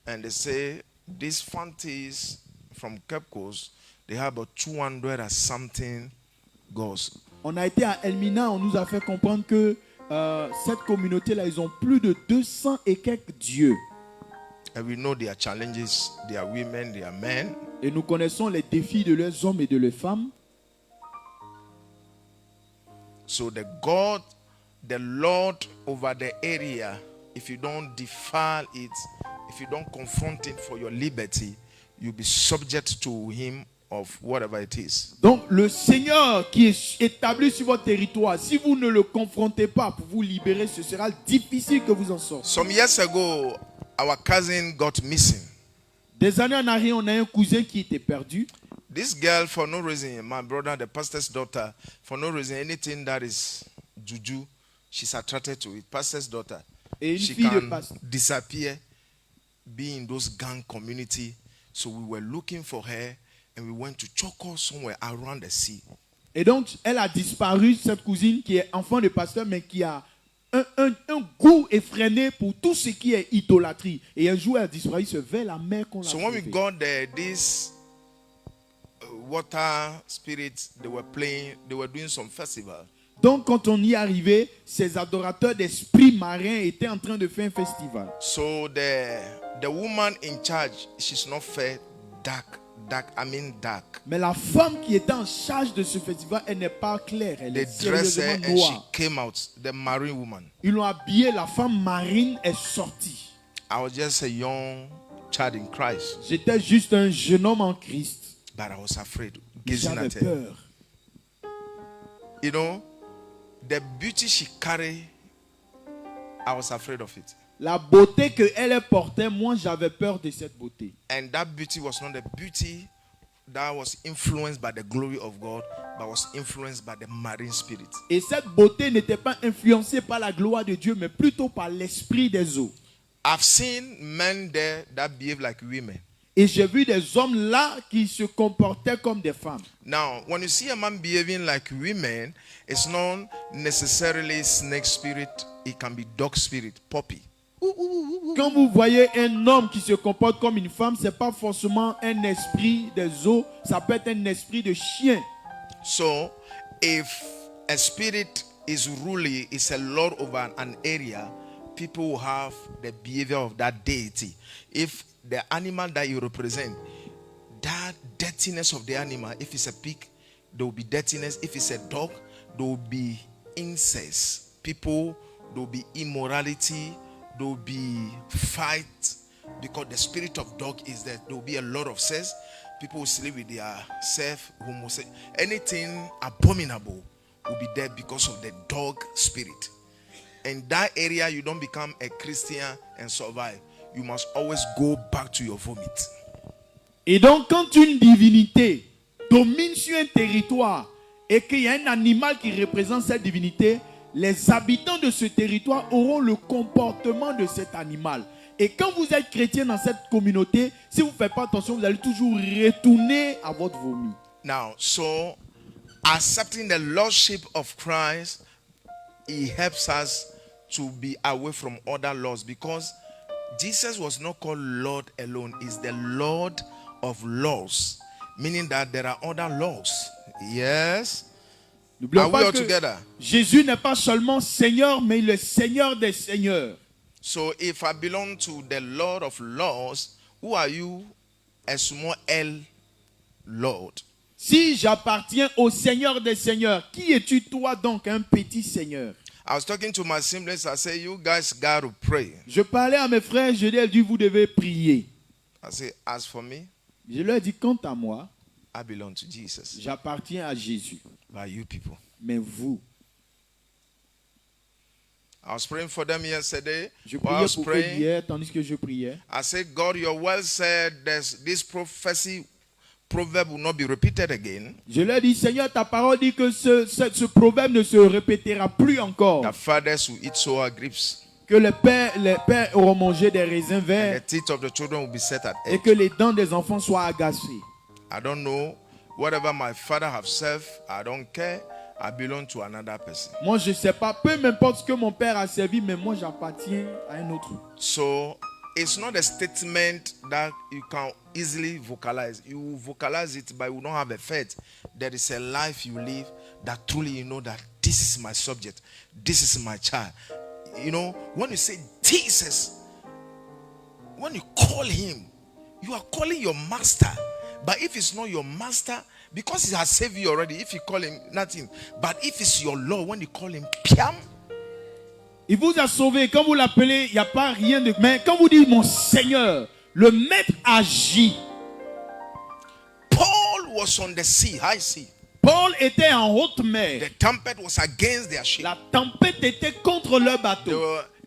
and they say these fancies from Cape Coast, they have about 200 and something gods. On a été à Elmina, on nous a fait comprendre que cette communauté-là, ils ont plus de 200 et quelques dieux. And we know their challenges, their women, their men. Et nous connaissons les défis de leurs hommes et de leurs femmes. So the God, the Lord over the area, if you don't defile it, if you don't confront it for your liberty, you'll be subject to him of whatever it is. Donc le Seigneur qui est établi sur votre territoire, si vous ne le confrontez pas pour vous libérer, ce sera difficile que vous en sortiez. Some years ago, our cousin got missing. Des années en arrière, on a un cousin qui était perdu. This girl, for no reason, my brother, the pastor's daughter, for no reason, anything that is juju, she's attracted to it. Pastor's daughter, Et she can disappear, be in those gang community. So we were looking for her, and we went to Choco somewhere around the sea. Et donc, elle a disparu, cette cousine qui est enfant de pasteur, mais qui a un goût effréné pour tout ce qui est idolâtrie. Et un jour, elle a disparu, c'est vers la mer qu'on l'a So when we trouvée. got there, this water spirits, they were playing, they were doing some festival. Donc, quand on y est arrivé, ces adorateurs d'esprits marins étaient en train de faire un festival. So the woman in charge, she's not fair, dark. Mais la femme qui était en charge de ce festival, elle n'est pas claire. Elle They est dressed her sérieusement and she noire. came out, the marine woman. Ils l'ont habillée, la femme marine est sortie. I was just a young child in Christ, J'étais juste un jeune homme en Christ. but I was afraid, Mais gazing j'avais at her. peur. You know, the beauty she carried, I was afraid of it. La beauté qu'elle portait, moi j'avais peur de cette beauté. And that beauty was not the beauty that was influenced by the glory of God, but was influenced by the marine spirit. Et cette beauté n'était pas influencée par la gloire de Dieu, mais plutôt par l'esprit des eaux. I've seen men there that behave like women. Et j'ai vu des hommes là qui se comportaient comme des femmes. Now, when you see a man behaving like women, it's not necessarily snake spirit. It can be dog spirit, puppy. Quand vous voyez un homme qui se comporte comme une femme, c'est pas forcément un esprit des eaux, ça peut être un esprit de chien. So, if a spirit is ruling, is a lord over an area, people will have the behavior of that deity. If the animal that you represent, that dirtiness of the animal, if it's a pig, there will be dirtiness. If it's a dog, there will be incest. People, there will be immorality. There will be fight, because the spirit of dog is that there will be a lot of sex. People will sleep with their self, homosexual. Anything abominable will be there because of the dog spirit. In that area, you don't become a Christian and survive. You must always go back to your vomit. Et donc, quand une divinité domine sur un territoire et qu'il y a un animal qui représente cette divinité, les habitants de ce territoire auront le comportement de cet animal. Et quand vous êtes chrétien dans cette communauté, si vous ne faites pas attention, vous allez toujours retourner à votre vomi. Now, so accepting the lordship of Christ, it helps us to be away from other laws, because Jesus was not called Lord alone. He's the Lord of laws, meaning that there are other laws. Yes. N'oublions Are we pas all que together? Jésus n'est pas seulement Seigneur, mais le Seigneur des Seigneurs. So if I belong to the Lord of laws, who are you? A small L Lord. Si j'appartiens au Seigneur des Seigneurs, qui es-tu toi donc, un petit Seigneur? I was talking to my siblings. I said, you guys got to pray. Je parlais à mes frères, je leur ai dit, vous devez prier. I said, as for me, Je leur ai dit, quant à moi, I belong to Jesus. j'appartiens à Jésus. By you people. Mais vous, I was praying for them yesterday. je While I priais was pour eux praying, hier, tandis que je priais. I said, God, your word said this prophecy, proverb will not be repeated again. Je leur ai dit, Seigneur, ta parole dit que ce proverbe ne se répétera plus encore. The fathers will eat sour grapes, Que les pères auront mangé des raisins and verts the teeth of the children will be set at et edge. que les dents des enfants soient agacées. I don't know. Whatever my father have served, I don't care. I belong to another person. Moi, je ne sais pas, peu m'importe ce que mon père a servi, mais moi, j'appartiens à un autre. So it's not a statement that you can easily vocalize. You vocalize it, but you don't have a faith. There is a life you live that truly you know that this is my subject. This is my child. You know, when you say Jesus, when you call him, you are calling your master. But if it's not your master, because he has saved you already, if you call him, nothing. But if it's your Lord, when you call him Piam, Il vous a sauvé. Quand vous l'appelez, il n'y a pas rien de... Mais quand vous dites mon Seigneur, le maître agit. Paul was on the sea, high sea. Paul était en haute mer. The tempest was against their ship. La tempête était contre leur bateau.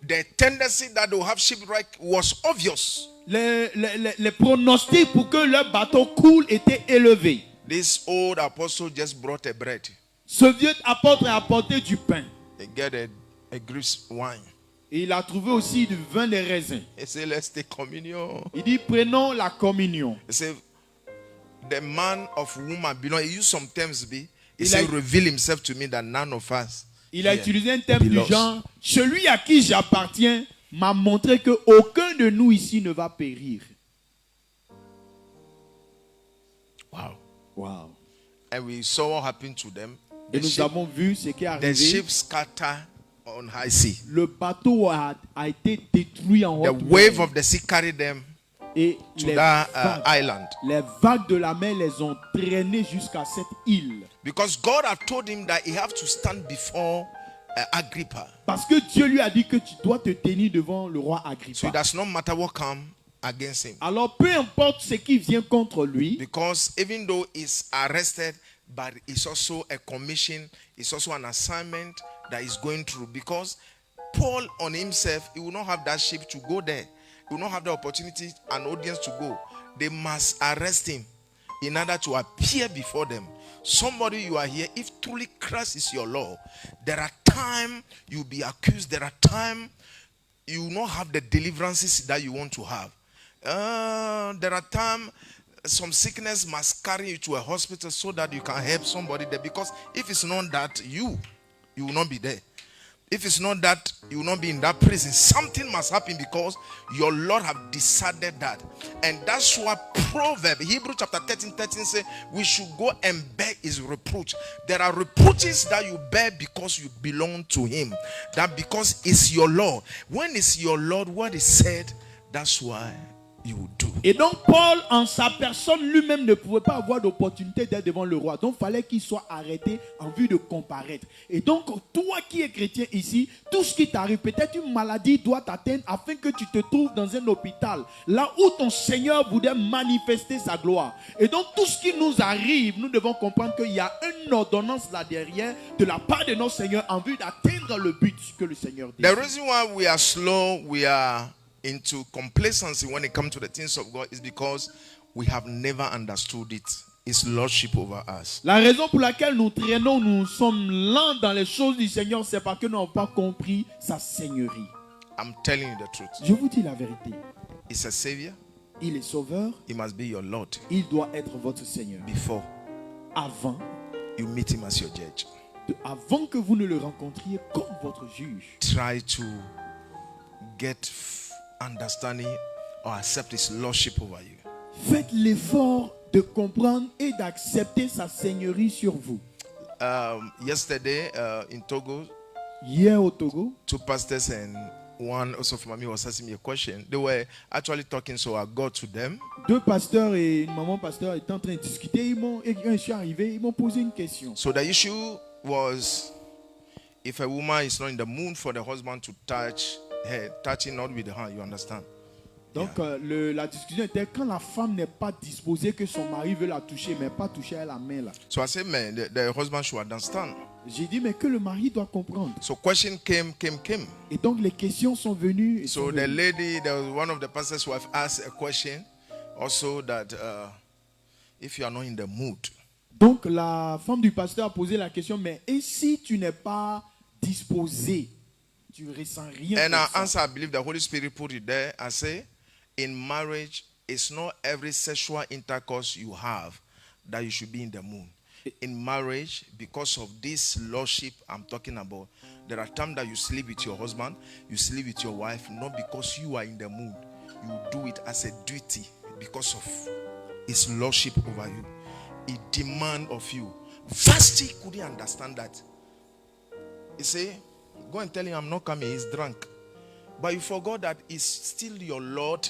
The tendency that they will have shipwreck was obvious. Les pronostics pour que leur bateau coule étaient élevés. This old apostle just brought a bread. Ce vieux apôtre a apporté du pain. He get a grapes wine. Et il a trouvé aussi du vin de raisin. He said, let's take communion. Il dit, prenons la communion. He said, the man of whom I belong. He used some terms, he Il said, a- reveal himself to me that none of us. Il a here utilisé un terme du belongs. genre, celui à qui j'appartiens m'a montré que aucun de nous ici ne va périr. Wow. Wow. And we saw what happened to them. Et The nous ship, avons vu ce qui est the arrivé. ship scattered on high sea. Le bateau a été détruit en The haute wave mer. of the sea carried them Et to les that vagues, island. les vagues de la mer les ont traînés jusqu'à cette île. Because God had told him that he have to stand before Agrippa. Parce que Dieu lui a dit que tu dois te tenir devant le roi So it Agrippa. does not matter what come against him. Alors peu importe ce qui vient contre lui, Because even though he's arrested, but it's also a commission, it's also an assignment that he's going through. Because Paul on himself, he will not have that ship to go there. He will not have the opportunity and audience to go. They must arrest him in order to appear before them. Somebody, you are here, if truly Christ is your Lord, there are times you'll be accused, there are times you will not have the deliverances that you want to have. There are times some sickness must carry you to a hospital so that you can help somebody there. Because if it's not that, you will not be there. If it's not that, you will not be in that prison. Something must happen because your Lord have decided that. And that's why Proverbs, Hebrew chapter 13 say, we should go and bear his reproach. There are reproaches that you bear because you belong to him. That because it's your Lord. When it's your Lord, what is said, that's why you will do. et donc Paul en sa personne lui-même ne pouvait pas avoir d'opportunité d'être devant le roi. Donc il fallait qu'il soit arrêté en vue de comparaître. Et donc toi qui es chrétien ici, tout ce qui t'arrive, peut-être une maladie doit t'atteindre afin que tu te trouves dans un hôpital, là où ton Seigneur voudrait manifester sa gloire. Et donc tout ce qui nous arrive, nous devons comprendre qu'il y a une ordonnance là derrière de la part de notre Seigneur en vue d'atteindre le but que le Seigneur dit. The reason why we are slow, we are into complacency when it comes to the things of God is because we have never understood it. His lordship over us. La raison pour laquelle nous traînons, nous sommes lents dans les choses du Seigneur, c'est parce que nous n'avons pas compris sa seigneurie. I'm telling you the truth. Je vous dis la vérité. He's a savior. Il est sauveur, He must be your Lord il doit être votre Seigneur. before Avant, you meet him as your judge. avant que vous ne le rencontriez comme votre juge. Try to get understanding or accept his lordship over you. Faites l'effort de comprendre et d'accepter sa seigneurie sur vous. Yesterday in Togo, Hier au Togo, 2 pastors and one also from me was asking me a question. They were actually talking, so I got to them. 2 pasteurs et une maman pasteur étaient en train de discuter. Et quand je suis arrivé, ils m'ont posé une question. So the issue was, if a woman is not in the mood for the husband to touch her, touching not with the hand, you understand? Donc la discussion était quand la femme n'est pas disposée, que son mari veut la toucher, mais pas toucher à la main là. So I said, man, the husband should understand. J'ai dit mais que le mari doit comprendre. So question came. Et donc les questions sont venues. So the lady, there was one of the pastors' wife asked a question, also that if you are not in the mood. Donc la femme du pasteur a posé la question, mais et si tu n'es pas disposé, tu ressens rien. And I pour ça? answer, I believe the Holy Spirit put it there. I say, in marriage, it's not every sexual intercourse you have that you should be in the mood. In marriage, because of this lordship I'm talking about, there are times that you sleep with your husband, you sleep with your wife, not because you are in the mood. You do it as a duty because of his lordship over you. He demands of you. First, he couldn't understand that. He say, go and tell him I'm not coming, he's drunk. But you forgot that it's still your Lord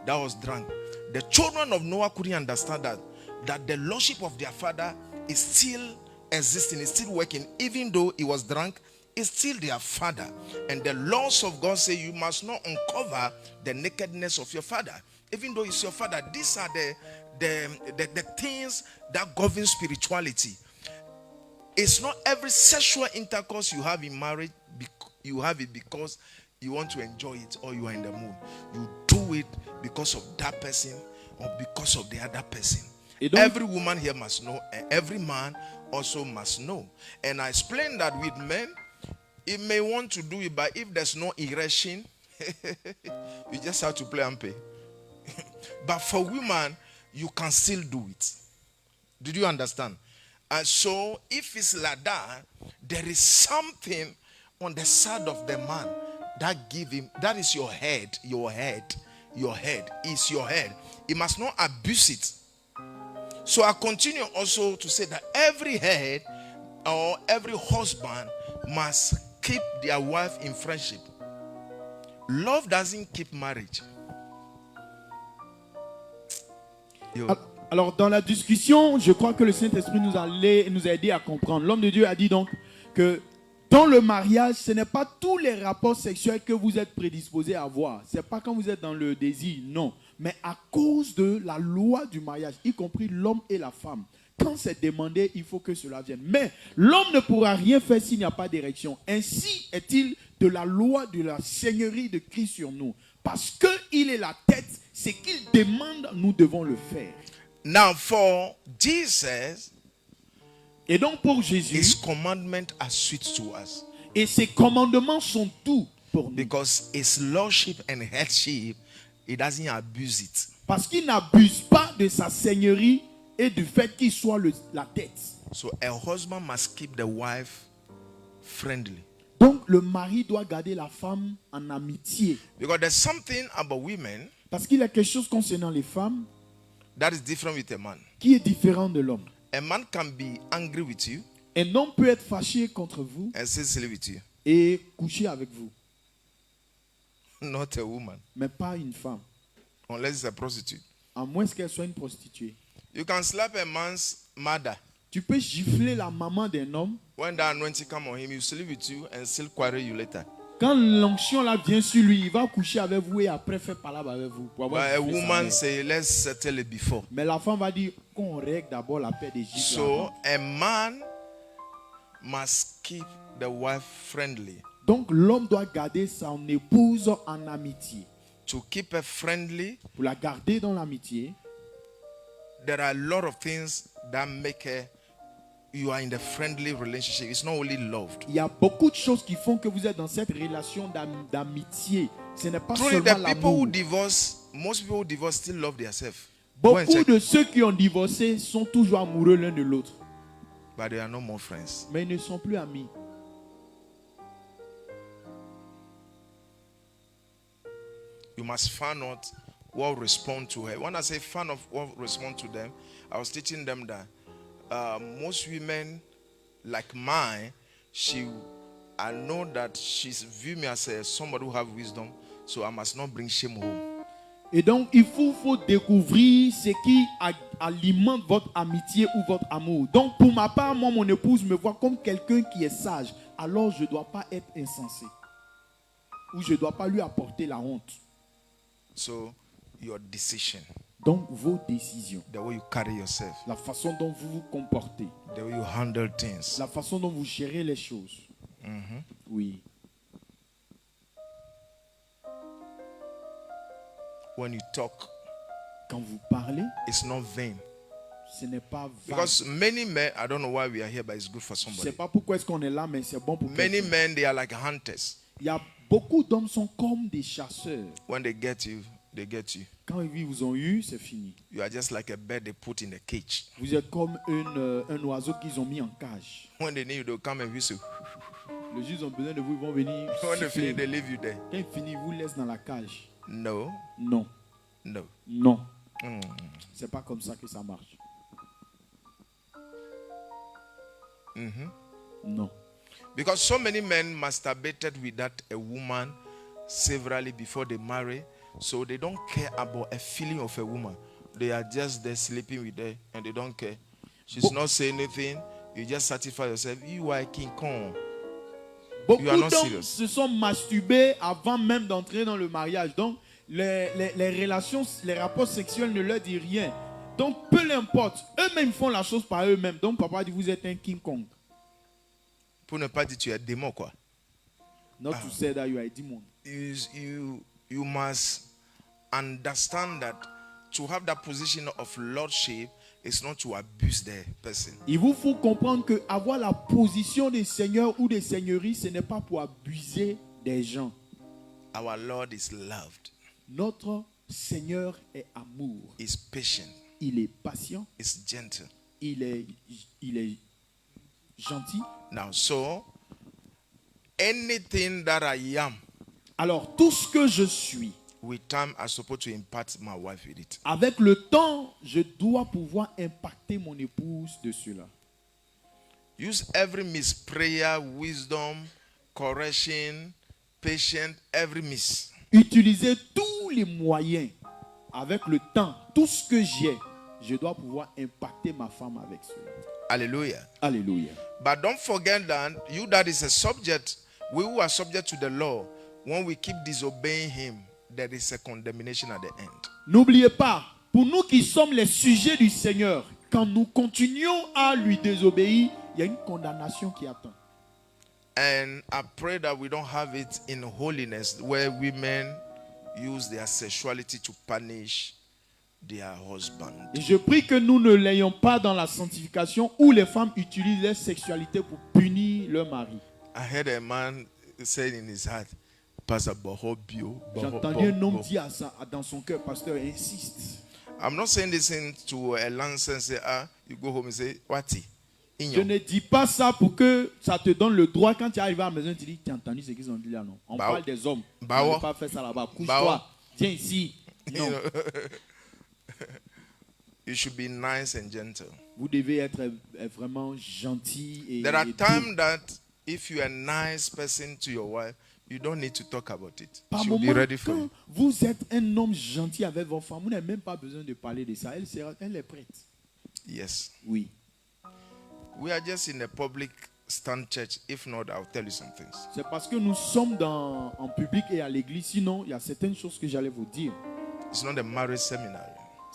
that was drunk. The children of Noah couldn't understand that the lordship of their father is still existing, is still working. Even though he was drunk, it's still their father. And the laws of God say you must not uncover the nakedness of your father. Even though it's your father, these are the things that govern spirituality. It's not every sexual intercourse you have in marriage, you have it because you want to enjoy it or you are in the mood. You do it because of that person or because of the other person. Every woman here must know, and every man also must know. And I explained that with men, it may want to do it, but if there's no erection, you just have to play and pay. But for women, you can still do it. Did you understand? And so, if it's like that, there is something on the side of the man that give him, that is your head is your head. He must not abuse it. So I continue also to say that every head or every husband must keep their wife in friendship. Love doesn't keep marriage. Yo. Alors, dans la discussion, je crois que le Saint-Esprit nous a aidé à comprendre. L'homme de Dieu a dit donc que dans le mariage, ce n'est pas tous les rapports sexuels que vous êtes prédisposés à avoir. Ce n'est pas quand vous êtes dans le désir, non. Mais à cause de la loi du mariage, y compris l'homme et la femme. Quand c'est demandé, il faut que cela vienne. Mais l'homme ne pourra rien faire s'il n'y a pas d'érection. Ainsi est-il de la loi de la Seigneurie de Christ sur nous. Parce qu'il est la tête, ce qu'il demande, nous devons le faire. Now for Jesus, Et donc pour Jésus, his commandments are sweet to us et ses commandements sont tout pour nous. because his lordship and headship, he doesn't abuse it. Parce qu'il n'abuse pas de sa seigneurie et du fait qu'il soit la tête. So a husband must keep the wife friendly Donc le mari doit garder la femme en amitié. because there's something about women Parce qu'il y a quelque chose concernant les femmes that is different with a man. qui est différent de l'homme. A man can be angry with you Un homme peut être fâché contre vous and still sleep with you, et coucher avec vous, not a woman, mais pas une femme, unless it's a prostitute. à moins qu'elle soit une prostituée. You can slap a man's mother. Tu peux gifler la maman d'un homme. When the anointing come on him, he will sleep with you and still quarrel you later. Quand l'onction là vient sur lui, il va coucher avec vous et après faire palabre avec vous. Pour avoir But a giflé sa woman mère. say, let's settle it before. Mais la femme va dire qu'on règle d'abord la paix des gifles. So avant. a man must keep the wife friendly. Donc l'homme doit garder son épouse en amitié. To keep her friendly, Pour la garder dans l'amitié, there are a lot of things that make her, you are in the friendly relationship. It's not only loved. il y a beaucoup de choses qui font que vous êtes dans cette relation d'amitié. Ce n'est pas Truly, seulement the people who l'amour. divorce, most people who divorce still love themselves. Beaucoup de ceux qui ont divorcé sont toujours amoureux l'un de l'autre. But they are no more friends. Mais ils ne sont plus amis. You must find out what will respond to her. When I say find out what will respond to them, I was teaching them that most women like mine, I know that she's view me as somebody who have wisdom, so I must not bring shame home. Et donc, il faut découvrir ce qui alimente votre amitié ou votre amour. Donc, pour ma part, moi, mon épouse me voit comme quelqu'un qui est sage. Alors, je ne dois pas être insensé. Ou je ne dois pas lui apporter la honte. So your decision, Donc, vos décisions. the way you carry yourself, La façon dont vous vous comportez. the way you handle things. La façon dont vous gérez les choses. Oui. When you talk, Quand vous parlez, it's not vain. ce n'est pas vain. Because many men, I don't know why we are here, but it's good for Je ne sais somebody. pas pourquoi est-ce qu'on est là, mais c'est bon pour Many quelqu'un. men, they are like hunters. Il y a beaucoup d'hommes sont comme des chasseurs. When they get you, they get you. Quand ils vous ont eu, c'est fini. You are just like a bird they put in a cage. Vous êtes comme un oiseau qu'ils ont mis en cage. When they need you, they'll come and whistle. Les juges ont besoin de vous, ils vont venir. When they siffler. finish, they leave you there. Quand ils finissent, ils vous laissent dans la cage. No, Non, no. non. Mm. C'est pas comme ça que ça marche. Non. Because so many men masturbated without a woman severally before they marry, so they don't care about a feeling of a woman. They are just there sleeping with her and they don't care. She's not saying anything. You just satisfy yourself. You are King Kong. Beaucoup You are not d'hommes serious. se sont masturbés avant même d'entrer dans le mariage. Donc, les relations, les rapports sexuels ne leur disent rien. Donc, peu importe. Eux-mêmes font la chose par eux-mêmes. Donc, papa dit, vous êtes un King Kong. Pour ne pas dire tu es démon quoi. Not to say that you are a demon. You must understand that to have that position of lordship is not to abuse the person. Il vous faut comprendre que avoir la position des seigneurs ou des seigneuries, ce n'est pas pour abuser des gens. Our Lord is loved, Notre Seigneur est amour. is patient, Il est patient. is gentle. Il est gentil. Now, so anything that I am, Alors, tout ce que je suis, with time, I'm supposed to impart my wife with it. Avec le temps, je dois pouvoir impacter mon épouse de cela. Use every miss, prayer, wisdom, correction, patience, every miss. Utilisez tous les moyens. Avec le temps, tout ce que j'ai, je dois pouvoir impacter ma femme avec cela. Hallelujah. Alléluia. But don't forget that you that is a subject, we who are subject to the law, when we keep disobeying him, there is a condemnation at the end. N'oubliez pas, pour nous qui sommes les sujets du Seigneur, quand nous continuons à lui désobéir, il y a une condamnation qui attend. And I pray that we don't have it in holiness where women use their sexuality to punish their husband. Et je prie que nous ne l'ayons pas dans la sanctification où les femmes utilisent leur sexualité pour punir leur mari. I heard a man saying in his heart, Pastor Bohobio. J'ai entendu un homme dire à ça, dans son cœur, pasteur, insiste. I'm not saying this thing to a lance and say, you go home and say, Wati. Je ne dis pas ça pour que ça te donne le droit quand tu arrives à la maison, tu dis, tu as entendu ce qu'ils ont dit là, non? On parle des hommes. On ne peut pas faire ça là-bas. Couche-toi. Viens ici. Non. You should be nice and gentle. Vous devez être vraiment gentil et There are doux. times that if you are a nice person to your wife, you don't need to talk about it. Par She'll be moment, ready for quand you. vous êtes un homme gentil avec vos femmes, vous n'avez même pas besoin de parler de ça. Elle est prête. Yes. Oui. We are just in a public stand church. If not, I'll tell you some things. C'est parce que nous sommes en public et à l'église. Sinon, il y a certaines choses que j'allais vous dire. It's not a marriage seminar.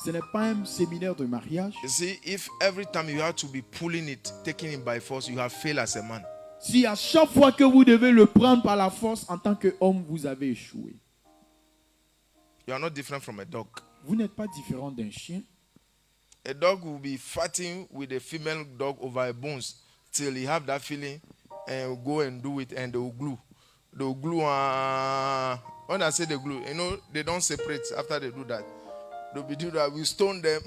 Ce n'est pas un séminaire de mariage. You see, if every time you have to be pulling it, taking it by force, you have failed as a man. Si à chaque fois que vous devez le prendre par la force en tant qu'homme, vous avez échoué. You are not different from a dog. Vous n'êtes pas différent d'un chien. A dog will be fighting with a female dog over a bones till he have that feeling and will go and do it and they will glue. They will glue. When I say they glue, you know, they don't separate after they do that. They'll be doing that. We stone them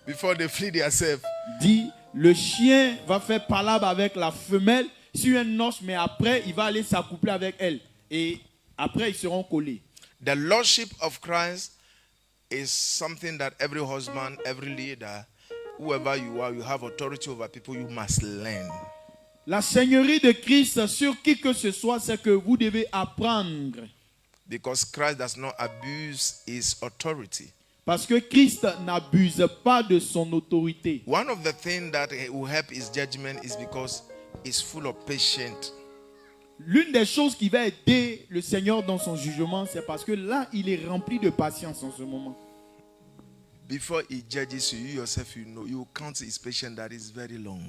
before they flee themselves. Dit, le chien va faire palabre avec la femelle sur un noce, mais après, il va aller s'accoupler avec elle. Et après, ils seront collés. The lordship of Christ is something that every husband, every leader, whoever you are, you have authority over people, you must learn. La seigneurie de Christ sur qui que ce soit, c'est que vous devez apprendre. Because Christ does not abuse his authority. Parce que Christ n'abuse pas de son autorité. One of the things that will help his judgment is because he's full of patience. L'une des choses qui va aider le Seigneur dans son jugement, c'est parce que là, il est rempli de patience en ce moment. Before he judges you, you yourself, you know, you count his patience that is very long.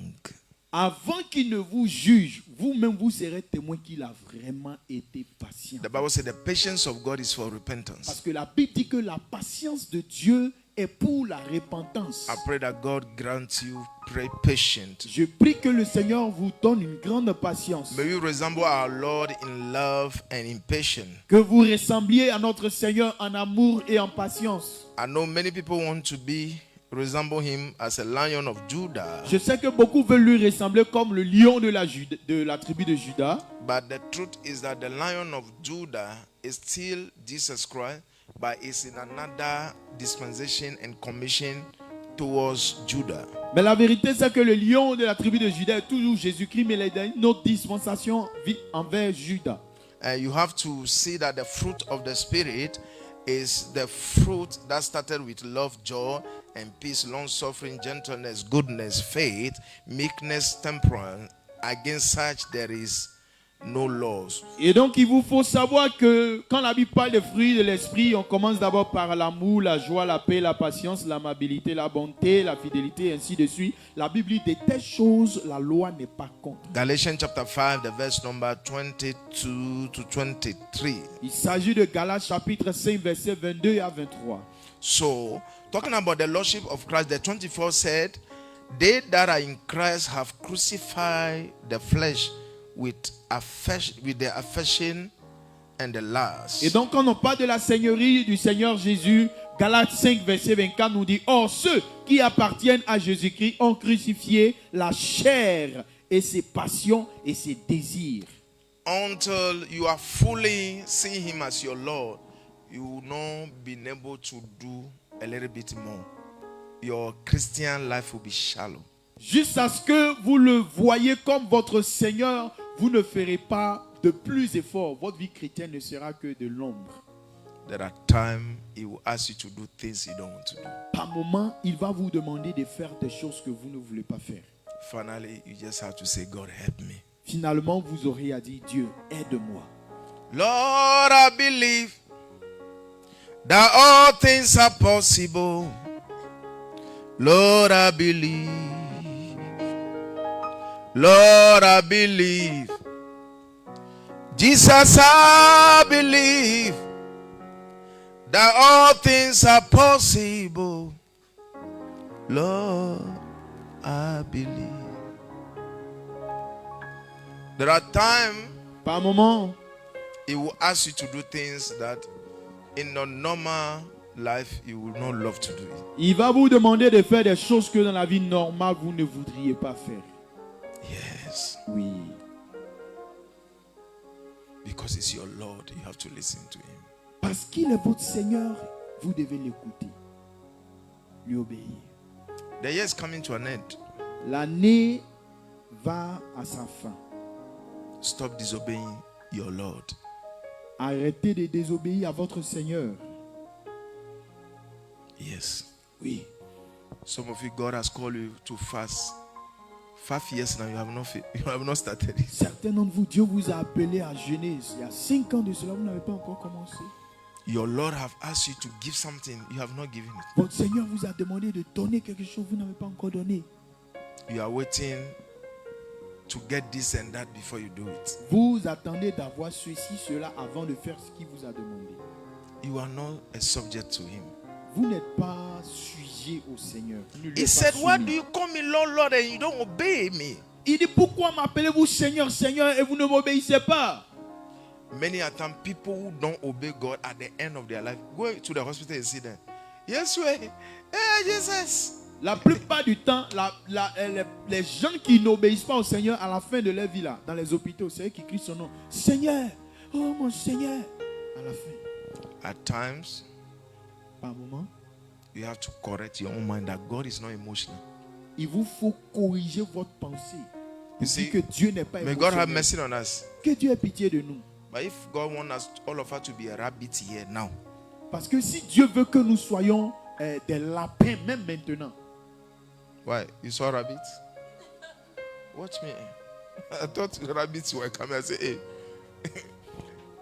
Avant qu'il ne vous juge, vous-même, vous serez témoin qu'il a vraiment été patient. The Bible says the patience of God is for repentance. Parce que la Bible dit que la patience de Dieu est pour la repentance. I pray that God grants you patience. Je prie que le Seigneur vous donne une grande patience. May you resemble our Lord in love and in patience. Que vous ressembliez à notre Seigneur en amour et en patience. I know many people want to resemble him as a lion of Judah. Je sais que beaucoup veulent lui ressembler comme le lion de la tribu de Juda. But the truth is that the lion of Judah is still Jesus Christ, but is in another dispensation and commission towards Judah. Mais la vérité, c'est que le lion de la tribu de Juda est toujours Jésus-Christ, mais il est dans une autre dispensation envers Juda. And you have to see that the fruit of the Spirit is the fruit that started with love, joy, and peace, long-suffering, gentleness, goodness, faith, meekness, temperance. Against such there is no laws. Et donc, il vous faut savoir que quand la Bible parle des fruits de l'esprit, on commence d'abord par l'amour, la joie, la paix, la patience, l'amabilité, la bonté, la fidélité, et ainsi de suite. La Bible dit de telles choses, la loi n'est pas contre. Galatians chapter 5, the verse number 22 to 23. Il s'agit de Galates chapitre 5, versets 22 à 23. So, talking about the lordship of Christ, the 24 said, they that are in Christ have crucified the flesh with the affection and the lust. Et donc, quand on parle de la seigneurie du Seigneur Jésus, Galates 5, verset 24 nous dit, or ceux qui appartiennent à Jésus-Christ ont crucifié la chair et ses passions et ses désirs. until you are fully seeing him as your Lord, you will not be able to do a little bit more. Your Christian life will be shallow. Jusqu'à ce que vous le voyez comme votre Seigneur, vous ne ferez pas de plus efforts. Votre vie chrétienne ne sera que de l'ombre. There are times he will ask you to do things you don't want to do. Par moment, il va vous demander de faire des choses que vous ne voulez pas faire. Finally, you just have to say, God, help me. Finalement, vous aurez à dire, Dieu, aide-moi. Lord, I believe that all things are possible. Lord, I believe. Lord, I believe. Jesus, I believe that all things are possible. Lord, I believe. There are times Par moment, he will ask you to do things that in a normal life you will not love to do it. il va vous demander de faire des choses que dans la vie normale, vous ne voudriez pas faire. Yes. Oui. Because it's your Lord, you have to listen to him. Parce qu'il est votre Seigneur, vous devez l'écouter. Lui obéir. The year is coming to an end. L'année va à sa fin. Stop disobeying your Lord. Arrêtez de désobéir à votre Seigneur. Yes. Oui. Some of you, God has called you to fast. 5 years now, you have not started it. Certains d'entre vous, Dieu vous a appelé à jeûner. Il y a 5 ans de cela, vous n'avez pas encore commencé. Your Lord have asked you to give something, you have not given it. Votre Seigneur vous a demandé de donner quelque chose, vous n'avez pas encore donné. You are waiting to get this and that before you do it. Vous attendez d'avoir ceci, cela avant de faire ce qu'il vous a demandé. You are not a subject to him. Vous n'êtes pas sujet au Seigneur. Vous ne lui He êtes said, pas why soumis. do you call me Lord, Lord, and you don't obey me? Il dit, pourquoi m'appelez-vous Seigneur, Seigneur, et vous ne m'obéissez pas? Many a time, people who don't obey God at the end of their life go to the hospital and see them. Yes, way. Hey, Jesus. La plupart du temps, les gens qui n'obéissent pas au Seigneur à la fin de leur vie, là, dans les hôpitaux, c'est eux qui crient son nom. Seigneur, oh mon Seigneur. À la fin, At times, par moment, you have to correct your own mind that God is not emotional. il vous faut corriger votre pensée. You Pour see, dire que Dieu n'est pas may God have émotionnel. mercy on us. Que Dieu ait pitié de nous. But if God wants us, all of us to be a rabbit here now, Parce que si Dieu veut que nous soyons des lapins, même maintenant, why? You saw rabbits? Watch me. I thought rabbits were coming and say, hey.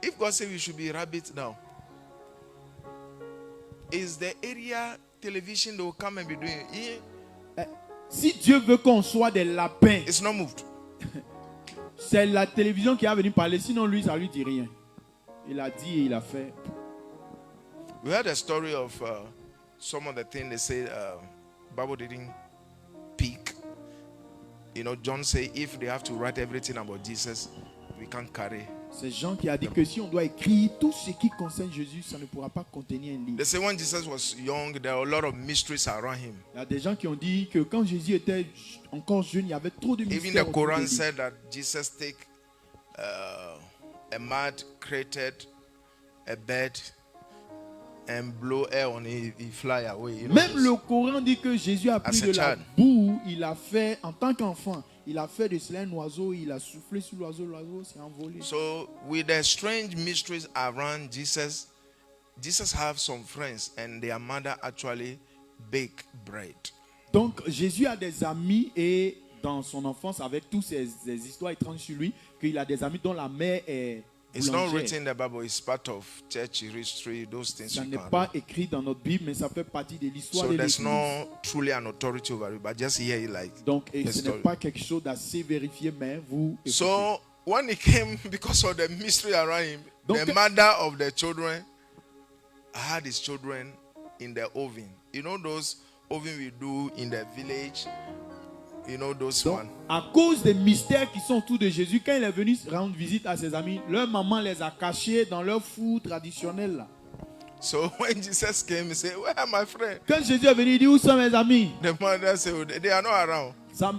If God said we should be rabbits now, is the area television they will come and be doing? si Dieu veut qu'on soit des lapins, It's not moved. c'est la télévision qui a venu parler. Sinon, lui, ça lui dit rien. Il a dit et il a fait. We heard a story of some of the things they say Bible didn't pick. You know, John say if they have to write everything about Jesus, we can't carry. C'est Jean qui a dit que si on doit écrire tout ce qui concerne Jésus, ça ne pourra pas contenir un livre. They say when Jesus was young, there were a lot of mysteries around him. Il y a des gens qui ont dit que quand Jésus était encore jeune, il y avait trop de Even mystères. the autour de Quran lui. said that Jesus take a mud, created a bird, and blow air on it, he fly away. You know Même this? le Coran dit que Jésus a pris As a de la child. boue, il a fait, en tant qu'enfant, il a fait de cela un oiseau, il a soufflé sur l'oiseau s'est envolé. So with the strange mysteries around Jesus, Jesus have some friends, and their mother actually bake bread. Donc Jésus a des amis et dans son enfance, avec toutes ces histoires étranges sur lui, qu'il a des amis dont la mère est It's not boulangère. written in the Bible. It's part of church history. Those things Ça you n'est can pas read. écrit dans notre Bible, mais ça fait partie de l'histoire So de there's l'Église. no truly an authority over it, but just hear it like. Donc, et the ce story. n'est pas quelque chose d'assez vérifié, mais vous écoutez. So when he came, because of the mystery around him, Donc- the mother of the children had his children in the oven. You know those oven we do in the village. You know those Donc, one. à cause des mystères qui sont autour de Jésus, quand il est venu rendre visite à ses amis, leur maman les a cachés dans leur four traditionnel. Là. So when Jesus came, he said, "Where are my friends?" Quand Jésus est venu, il dit, où sont mes amis? The mother said, "They are not around."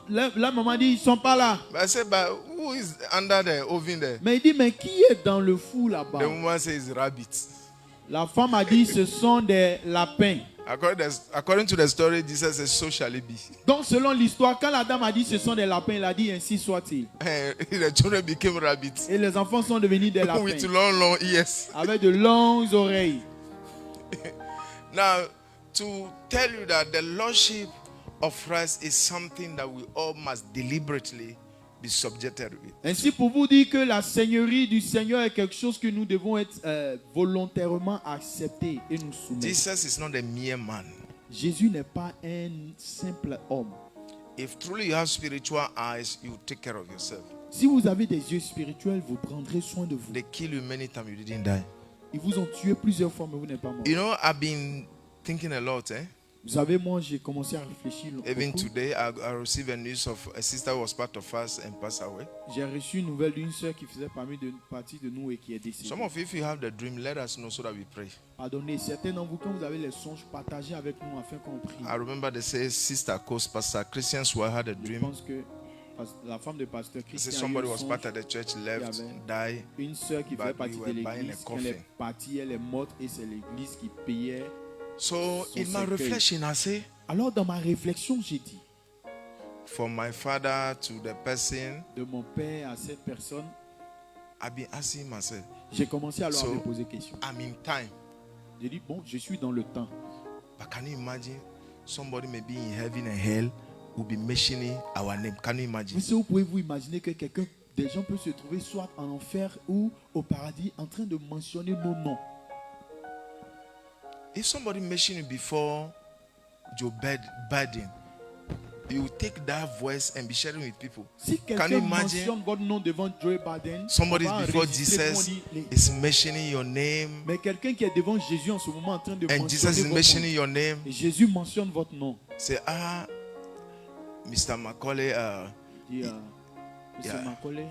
La maman dit, ils ne sont pas là. But I said, but who is under the oven there? Mais il dit, mais qui est dans le four là-bas? The woman says rabbits. La femme a dit, ce sont des lapins. According to the story, Jesus says, so shall it be. Donc selon l'histoire, quand la dame a dit, ce sont des lapins, il a dit, ainsi soit-il. The children became rabbits. Et les enfants sont devenus des lapins. With long ears. Avec de longues oreilles. Now, to tell you that the Lordship of Christ is something that we all must deliberately be subjected with. Ainsi pour vous dire que la seigneurie du Seigneur est quelque chose que nous devons être volontairement accepter et nous soumettre. Jesus is not a mere man. Jésus n'est pas un simple homme. If truly you have spiritual eyes, you take care of yourself. Si vous avez des yeux spirituels, vous prendrez soin de vous. They kill you many times, you didn't die. Ils vous ont tué plusieurs fois, mais vous n'êtes pas mort. You know, I've been thinking a lot, Vous savez, moi, j'ai commencé à réfléchir. Even beaucoup. today, I received a news of a sister who was part of us and passed away. J'ai reçu une nouvelle d'une sœur qui faisait partie de nous et qui est décédée. Some of you, if you have the dream, let us know so that we pray. Pardonnez, certains d'entre vous, quand vous avez les songes, partagez avec nous afin qu'on prie. I remember they say Sister Coast, Pastor Christian Swire had a Je dream. pense que la femme de pasteur They say Christian a eu somebody un was songe. part of the church, left, died. Une sœur qui but faisait partie we de were buying l'église, a coffin. elle est partie, elle est morte et c'est l'église qui payait. So Son in my cercueil. reflection, I say, Alors dans ma réflexion, j'ai dit, from my father to the person, de mon père à cette personne, I've been asking myself, j'ai commencé alors So- à me poser question. I'm in time, J'ai dit, bon, je suis dans le temps. but can you imagine somebody may be in heaven and hell will be mentioning our name? Can you imagine? Mais si vous pouvez vous imaginer que quelqu'un, des gens peuvent se trouver soit en enfer ou au paradis en train de mentionner nos noms. If somebody mentioned you before Joe Biden, you will take that voice and be sharing with people. Si Can quelqu'un you imagine mentionne votre nom devant Joe Biden, somebody on va before enregistrer, Jesus on dit, is mentioning your name, mais quelqu'un qui est devant Jésus en ce moment en train de and Jesus mentionner is votre mentioning nom. your name? Et Jésus mentionne votre nom. Say, Mr. Macaulay, Il dit, Monsieur Yeah. Macaulay,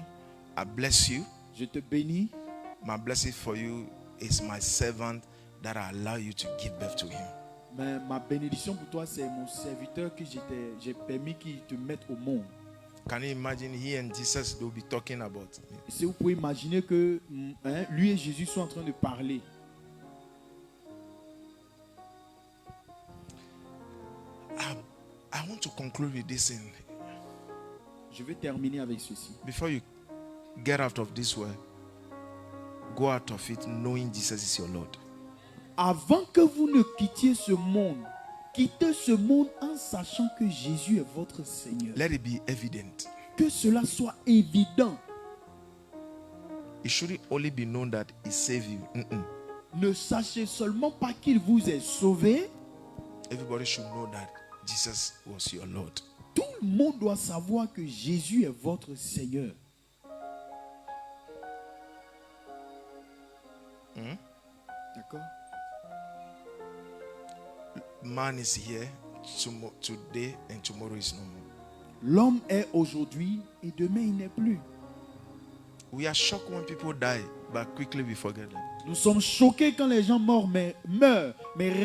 I bless you. je te bénis. My blessing for you is my servant that I allow you to give birth to him. Mais ma bénédiction pour toi, c'est mon serviteur que j'ai permis qu'il te mette au monde. Can you imagine he and Jesus, they'll be talking about me. Et si vous pouvez imaginer que lui et Jésus sont en train de parler. I want to conclude with this thing. Je vais terminer avec ceci. Before you get out of this world, go out of it knowing Jesus is your Lord. Avant que vous ne quittiez ce monde, quittez ce monde en sachant que Jésus est votre Seigneur. Let it be evident. Que cela soit évident. It shouldn't only be known that he saved you. Ne sachez seulement pas qu'il vous est sauvé. Everybody should know that Jesus was your Lord. Tout le monde doit savoir que Jésus est votre Seigneur. D'accord? Man is here today and tomorrow is no more. L'homme est aujourd'hui et demain il n'est plus. We are shocked when people die, but quickly we forget them. Nous sommes choqués quand les gens meurent, mais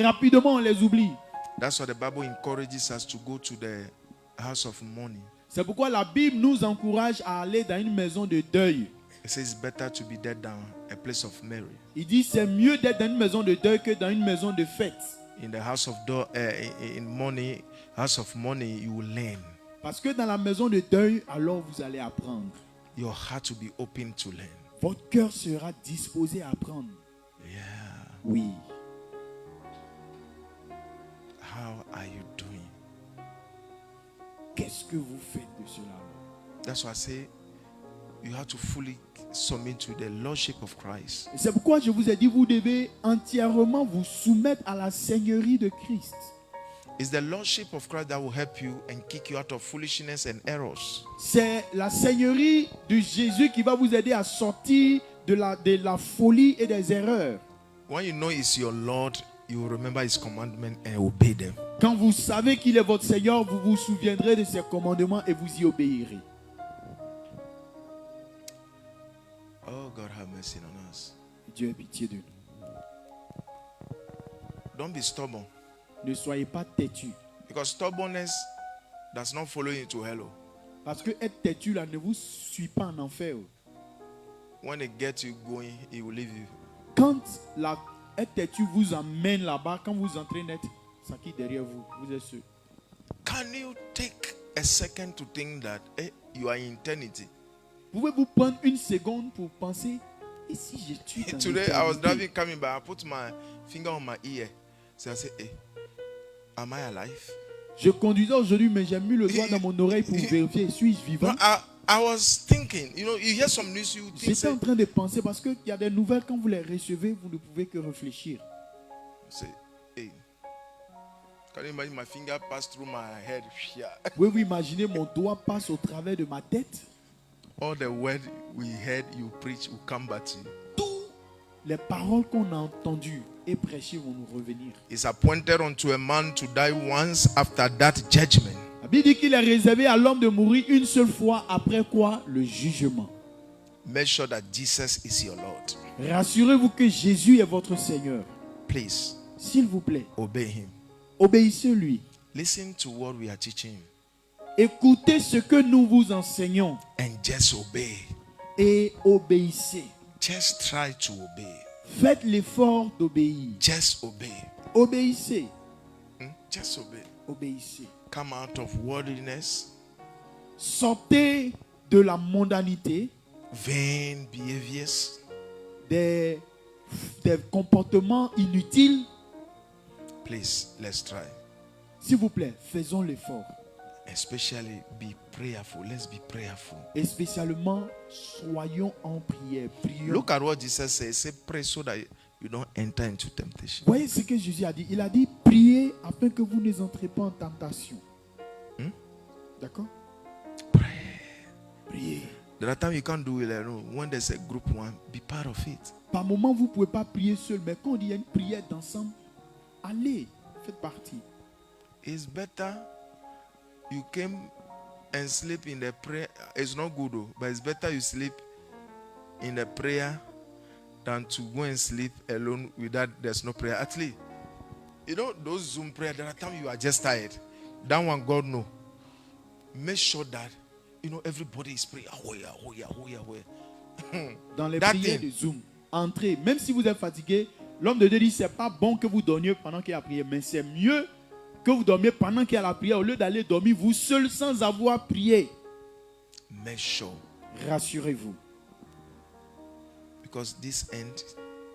rapidement on les oublie. That's why the Bible encourages us to go to the house of mourning. C'est pourquoi la Bible nous encourage à aller dans une maison de deuil. It says it's better to be dead than a place of Mary. Il dit c'est mieux d'être dans une maison de deuil que dans une maison de fête. In the house of mourning, you will learn. Parce que dans la maison de deuil, alors vous allez apprendre. Your heart will be open to learn. Votre cœur sera disposé à apprendre. Yeah. Oui. How are you doing? Qu'est-ce que vous faites de cela? That's why I say you have to fully submit to the lordship of Christ. Et c'est pourquoi je vous ai dit, vous devez entièrement vous soumettre à la seigneurie de Christ. It's the lordship of Christ that will help you and kick you out of foolishness and errors. C'est la seigneurie de Jésus qui va vous aider à sortir de la folie et des erreurs. When you know it's your Lord, you will remember his commandments and obey them. Quand vous savez qu'il est votre Seigneur, vous vous souviendrez de ses commandements et vous y obéirez. Oh, God have mercy on us. Dieu ait pitié de nous. Don't be stubborn. Ne soyez pas têtus. Because stubbornness does not follow you to hell. Parce que être têtu là ne vous suit pas en enfer. When it gets you going, it will leave you. Quand être têtu vous emmène là-bas, quand vous entrez net, ça quitte derrière vous. Vous êtes sûr. Can you take a second to think that you are in eternity? Pouvez-vous prendre une seconde pour penser, et si je tue dans Today I was l'éternité? driving coming back. I put my finger on my ear. So I said, hey, am I alive? Je conduisais aujourd'hui, mais j'ai mis le doigt dans mon oreille pour vérifier, suis-je vivant? No, I was thinking, you hear some news, you think, J'étais en train de penser, parce qu'il y a des nouvelles, quand vous les recevez, vous ne pouvez que réfléchir. say, hey, can you imagine my finger pass through my head? Pouvez-vous imaginer, mon doigt passe au travers de ma tête? All the word we heard you preach will come back to you. Toutes les paroles qu'on a entendues et prêchées vont nous revenir. It's appointed unto a man to die once, after that judgment. La Bible dit qu'il est réservé à l'homme de mourir une seule fois, après quoi? Le jugement. Make sure that Jesus is your Lord. Rassurez-vous que Jésus est votre Seigneur. Please S'il vous plaît, obey him. obéissez-lui. Listen to what we are teaching Écoutez ce que nous vous enseignons and just obey. et obéissez. Just try to obey. Faites l'effort d'obéir. Just obey. Obéissez. Just obey. Obéissez. Come out of worldliness, Sortez de la mondanité, vain behaviors, des comportements inutiles. please, let's try. S'il vous plaît, faisons l'effort. Especially be prayerful. Let's be prayerful. Et spécialement, soyons en prière. Prions. Look at what Jesus says. Say, pray so that you don't enter into temptation. Voyez ce que Jésus a dit. Il a dit, priez afin que vous ne entrez pas en tentation. D'accord? Priez. There are times you can't do it alone. When there's a group one, be part of it. Par moment, vous ne pouvez pas prier seul, mais quand il y a une prière d'ensemble, allez, faites partie. It's better you came and sleep in the prayer. It's not good though, but it's better you sleep in the prayer than to go and sleep alone without there's no prayer. At least, those Zoom prayer, there are times you are just tired. That one, God know. Make sure that, everybody is praying. Dans les That prières thing. de Zoom, entrez. Même si vous êtes fatigué, l'homme de Dieu dit, c'est pas bon que vous dormiez pendant qu'il y a la prière, mais c'est mieux que vous dormiez pendant qu'il y a la prière au lieu d'aller dormir vous seul sans avoir prié. Make sure. Rassurez-vous. Because this end,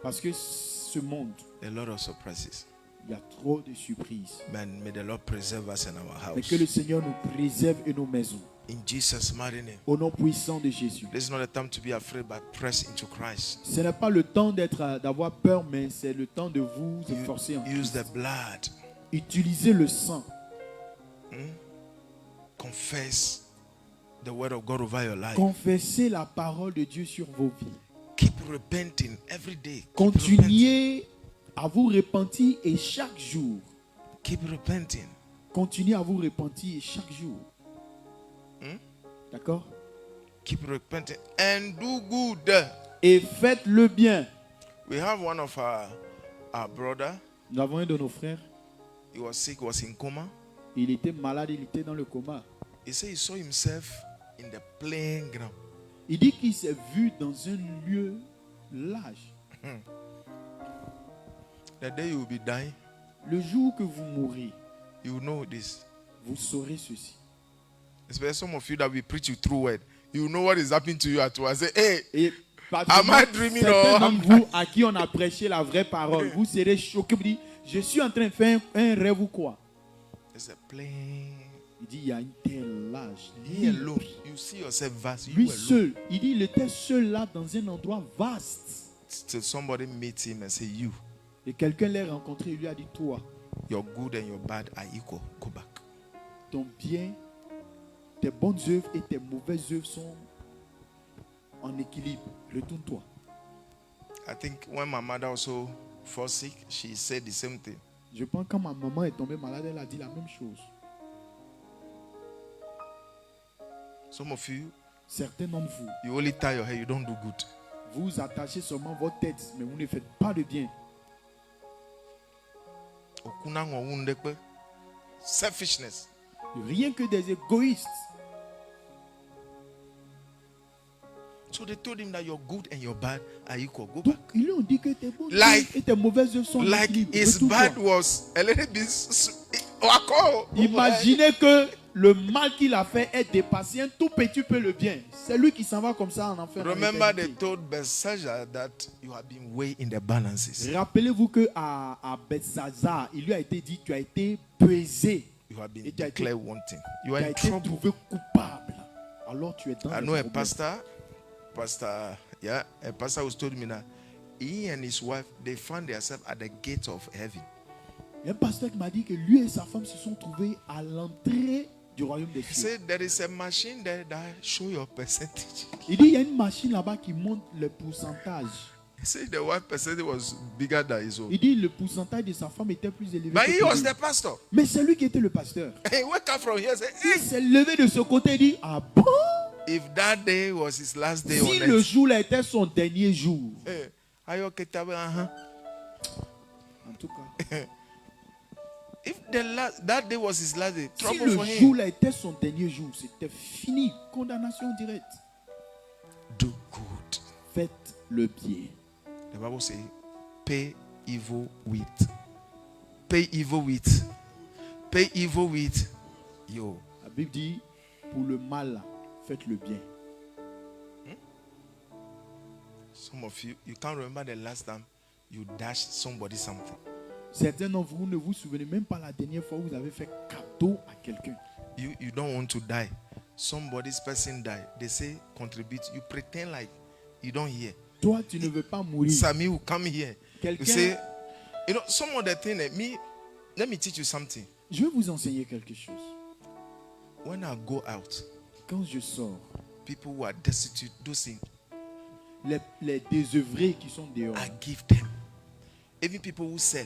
Parce que ce monde, a lot of surprises. il y a trop de surprises. Man, may the Lord preserve us in our Mais house. que le Seigneur nous préserve et nos maisons. In Jesus' mighty name. Au nom puissant de Jésus. This is not a time to be afraid, but press into Christ. Ce n'est pas le temps d'avoir peur, mais c'est le temps de vous efforcer en Use Christ. the blood. Utilisez le sang. Confess the word of God over your life. Confessez la parole de Dieu sur vos vies. Keep repenting every day. Keep repenting. Continuez à vous repentir et chaque jour. Keep repenting. Continuez à vous repentir chaque jour. D'accord? Keep repenting and do good. Et faites le bien. We have one of our brother. Nous avons un de nos frères. He was sick, was in coma. Il était malade, il était dans le coma. He said he saw himself in the playing ground. Il dit qu'il s'est vu dans un lieu large. The day you will be dying, Le jour que vous mourrez, you will know this. vous saurez ceci. Especially some of you that we preach you through word. You know what is happening to you at once. Say, hey, Et am I dreaming certains or d'entre vous à qui on a prêché la vraie parole, vous serez choqués. Vous dites, je suis en train de faire un rêve ou quoi? it's a plane. Il dit, il y a une terre large. He alone. You see yourself vast. You Lui alone. seul. Il dit, il était seul là dans un endroit vaste. Till somebody meets him and say, you, Et quelqu'un l'a rencontré, il lui a dit, toi, your good and your bad are equal. Go back. ton bien, tes bonnes œuvres et tes mauvaises œuvres sont en équilibre. Retourne-toi. I think when my mother also fell sick, she said the same thing. Je pense que quand ma maman est tombée malade, elle a dit la même chose. Some of you, Certains d'entre vous, you only tie your hair, you don't do good. vous attachez seulement votre tête, mais vous ne faites pas de bien. Okuna ngowundekwe. Selfishness. Rien que des égoïstes. So they told him that your good and your bad are equal. Go Donc, back. ils lui ont dit que tes bonnes Like- et tes mauvaises œuvres sont Like équilibrées. his Retourne-toi. bad was a little bit. Imaginez que le mal qu'il a fait est dépassé un tout petit peu le bien. C'est lui qui s'en va comme ça en enfer. en Remember, they éternité. told Belshazzar that you have been weighed in the balances. Rappelez-vous que à Bethsaza, il lui a été dit, tu as été pesé, You have been Et tu as été- declared wanting. You tu are as in été trouble. trouvé coupable. Alors tu es dans I les know a problèmes. pastor was told me that he and his wife they found themselves at the gate of heaven. Il y a un pasteur qui m'a dit que lui et sa femme se sont trouvés à l'entrée du royaume des He cieux. said there is a machine there that show your percentage. Il dit, il y a une machine là-bas qui montre le pourcentage. He said the wife percentage was bigger than his own. Il dit, le pourcentage de sa femme était plus élevé But que he celui was de lui. the pastor. Mais c'est lui qui était le pasteur. He wake up from here and say, Il hey, s'est levé de ce côté et dit, ah bon? if that day was his last day Si on le earth, jour-là était son dernier jour. hey, are you okay, Tabe? En tout cas. If that day was his last day, Si trouble le for him. jour-là était son dernier jour, c'était fini. Condamnation directe. Do good. Faites le bien. The Bible says, pay evil with. Pay evil with. Pay evil with. Yo. La Bible dit, pour le mal, là, faites le bien. Some of you, you can't remember the last time you dashed somebody something. Certains d'entre vous ne vous souvenez même pas la dernière fois où vous avez fait cadeau à quelqu'un. You don't want to die. Somebody's person died. They say contribute. You pretend like you don't hear. Toi, tu ne veux pas mourir. Sammy will come here. You Quelqu'un, say, you know, some of the thing let me teach you something. je vais vous enseigner quelque chose. When I go out, Quand je sors, people who are destitute, those things, les désœuvrés qui sont dehors, I give them. Even people who sell.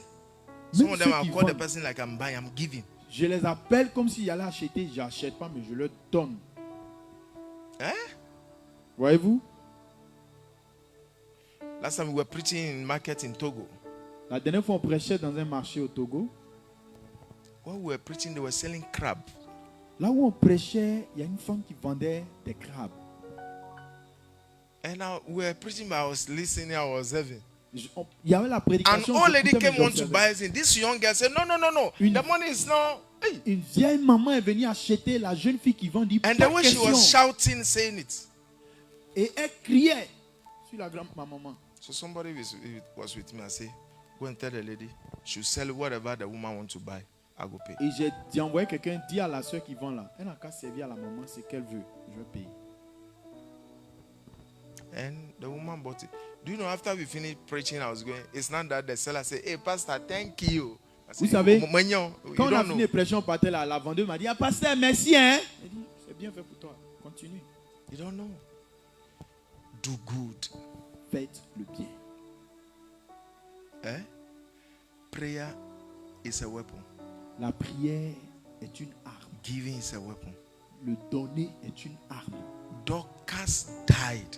Some of them ceux I qui call the vendent. person like I'm buying, I'm giving. je les appelle comme s'ils allaient acheter. J'achète pas, mais je leur donne. Eh? Voyez-vous? Last time we were preaching in market in Togo. La dernière fois, on prêchait dans un marché au Togo. When we were preaching, they were selling crab. Là où on prêchait, il y a une femme qui vendait des crabes. And now we were preaching, but I was listening, I was having. Il y avait la An prédication. old lady j'écoutais, mais came on to j'observais. buy it. This young girl said, no, no, no, no. Une- The money is not. Hey. Une vieille maman est venue acheter la jeune fille qui vend. Dit, And pas the way she question. was shouting, saying it. Et elle criait sur la grande maman. So somebody was with me and say, go and tell the lady, she'll sell whatever the woman wants to buy. I go pay. Et j'ai envoyé quelqu'un dire à la soeur qui vend là. Elle n'a qu'à servir à la maman ce qu'elle veut. Je vais payer. And the woman bought it. Do you know, after we finished preaching, I was going, it's not that the seller said, hey, pastor, thank you. I said, Vous savez, Mignon, you Quand on a don't fini know. les prêches, on partait là. La vendeuse m'a dit, ah, pasteur, merci, hein. Elle dit, c'est bien fait pour toi. Continue. You don't know. Do good. Faites le bien. Eh? Prayer is a weapon. La prière est une arme. Giving is a weapon. Le donner est une arme. Dorcas died.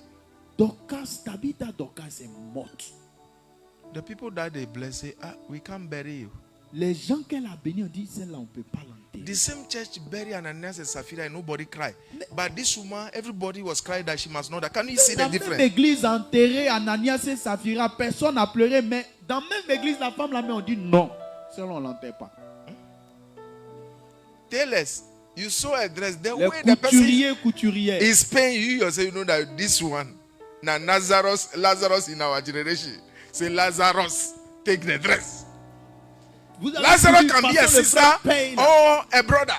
Dorcas, Tabitha Dorcas est morte. The people that they bless say, we can't bury you. Les gens qu'elle a bénis ont dit, celle-là, on ne peut pas l'enterrer. The same church bury Ananias and Sapphira and nobody cried. But this woman, everybody was crying that she must know that. Can you see Dans the la même difference? église enterrée, Ananias et Saphira, personne n'a pleuré, mais dans la même église, la femme, la mère, on dit non. Celle-là, on ne l'enterre pas. Tell us, you saw a dress. The Les way the person couturiers. is paying you, yourself, you know that this one, now Lazarus in our generation, say Lazarus, take the dress. Vous avez Lazarus suivi can be a façon de sister faire paye, là. or a brother.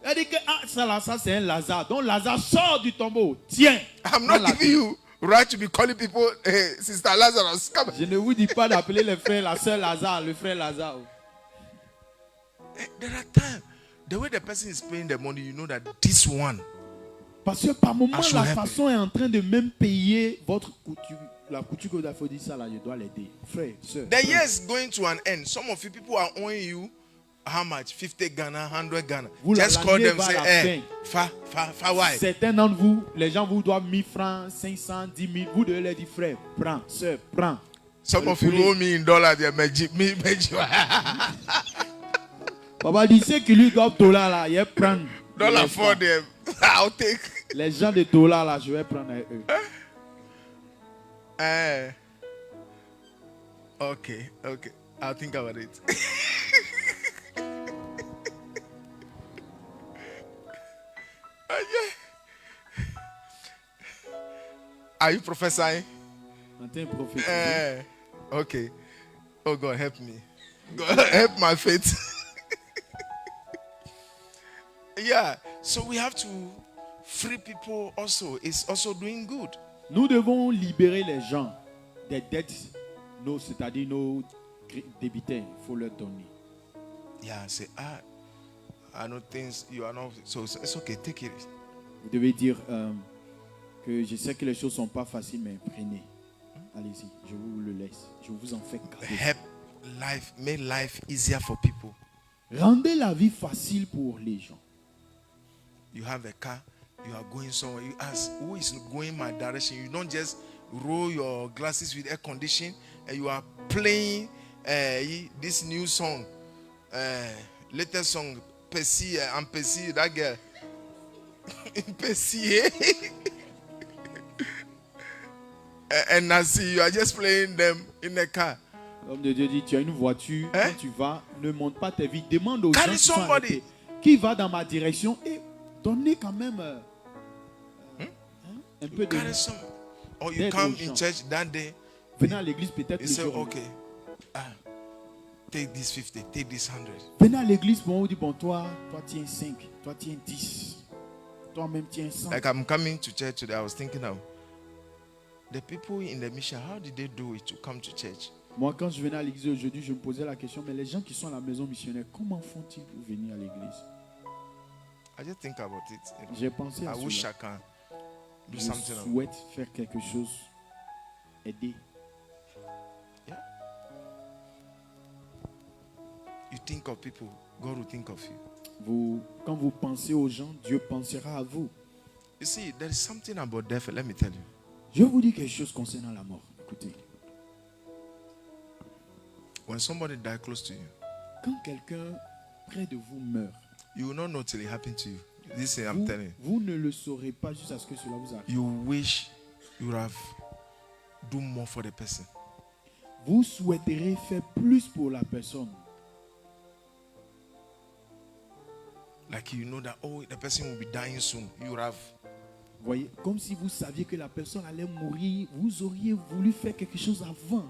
Elle dit que ça, là, ça c'est un Lazare. Donc Lazare sort du tombeau. Tiens. I'm Dans not la giving vie. you right to be calling people Sister Lazarus. Come. Je ne vous dis pas d'appeler les frères, la soeur Lazare, le frère Lazare. There are times, the way the person is paying the money, you know that this one. Parce que par moment, I should la help façon est en train de même payer votre couture. La couture que vous avez dit ça là, je dois l'aider. Frère, soeur. The year is going to an end. Some of you people are owing you how much? 50 Ghana, 100 Ghana. Vous, Just la call l'année them, va à say, la fa, why? Certains d'entre vous, les gens vous doivent 1000 francs, 500, 10 000. Vous devez leur dire, frère, prends, soeur, prends. Some of you owe me in dollars. They Papa dit, ceux qui lui doivent $, là, il va prendre. Don't afford them. I'll take. Les gens de $, là, je vais prendre avec eux. Okay. I'll think about it. Yeah. Are you prophesying? En train de prophétiser. Okay. Oh God, help me. God, help my faith. Yeah. So we have to free people also. It's also doing good. Nous devons libérer les gens des dettes, c'est-à-dire nos débiteurs. Il faut leur donner. Yeah, say, I know things you are not, so it's okay, take it. Vous devez dire que je sais que les choses ne sont pas faciles, mais prenez. Allez-y, je vous le laisse. Je vous en fais cadeau. Help life, make life easier for people. Rendez la vie facile pour les gens. You have a car, you are going somewhere, you ask, who is going my direction? You don't just roll your glasses with air conditioning and you are playing this new song, latest song, Percy, and Percy, that girl. Percy, and Nancy, you are just playing them in the car. L'homme de Dieu dit, tu as une voiture, quand tu vas, ne monte pas tes vies. Demande aux gens Carry qui sont somebody. arrêtés, qui va dans ma direction et donnez quand même un peu de... Carry some, or you Dead come ocean. in church that day. Venez à l'église peut-être You le say, jour. okay, take this 50, take this 100. Venez à l'église, bon, on vous dit, bon, toi tiens 5, toi tiens 10, toi-même tiens 100. Like I'm coming to church today, I was thinking of the people in the mission, how did they do it to come to church? Moi, quand je venais à l'église aujourd'hui, je me posais la question, mais les gens qui sont à la maison missionnaire, comment font-ils pour venir à l'église? I just think about it. You know. J'ai pensé à I wish cela. I can do Je something. souhaite faire quelque chose, aider. Yeah. You think of people, God will think of you. Quand vous pensez aux gens, Dieu pensera à vous. You see, there is something about death. Let me tell you. Je vous dis quelque chose concernant la mort. Écoutez, When somebody dies close to you, quand quelqu'un près de vous meurt, you will not know till it happened to you. This thing I'm telling you. vous ne le saurez pas jusqu'à ce que cela vous arrive. You wish you would have do more for the person. Vous souhaiterez faire plus pour la personne. Like you know that, oh, the person will be dying soon. You would have. Voyez, comme si vous saviez que la personne allait mourir, vous auriez voulu faire quelque chose avant.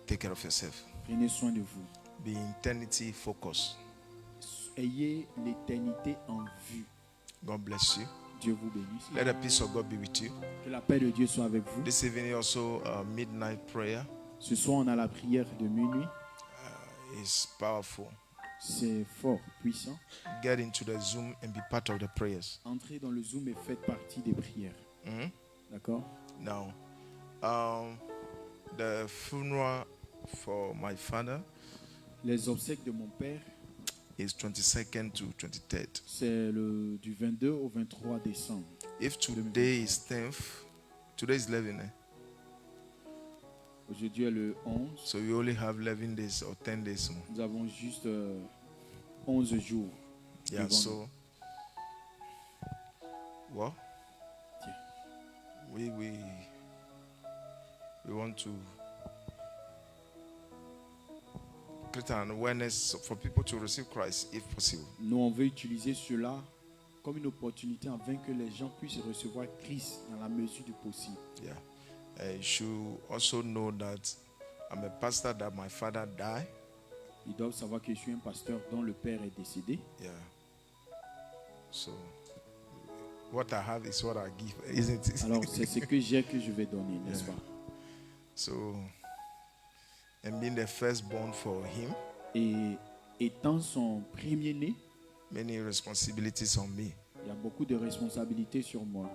Take care of yourself. Prenez soin de vous. Be eternity focused. Ayez l'éternité en vue. God bless you. Dieu vous bénisse. Let the peace of God be with you. Que la paix de Dieu soit avec vous. This evening also midnight prayer Ce soir, on a la prière de minuit. is powerful. C'est fort, puissant. Get into the Zoom and be part of the prayers. Entrez dans le Zoom et faites partie des prières. Mhm. D'accord? Now, the funeral for my father Les obsèques de mon père, is 22nd to 23rd. c'est du 22 au 23 décembre. If today is 10th, today is 11, Aujourd'hui est le 11. so we only have 11 days or 10 days more. Nous avons juste 11 jours. Yeah, devant so well, Tiens. we want to create an awareness for people to receive Christ if possible. Nous, on veut utiliser cela comme une opportunité afin que les gens puissent recevoir Christ dans la mesure du possible. Yeah. You should also know that I'm a pastor that my father died. Ils doivent savoir que je suis un pasteur dont le père est décédé. Yeah. So what I have is what I give, isn't it? Alors, c'est ce que j'ai que je vais donner, n'est-ce Yeah. pas? So, and being the firstborn for him, Et étant son premier-né, many responsibilities on me. il y a beaucoup de responsabilités sur moi.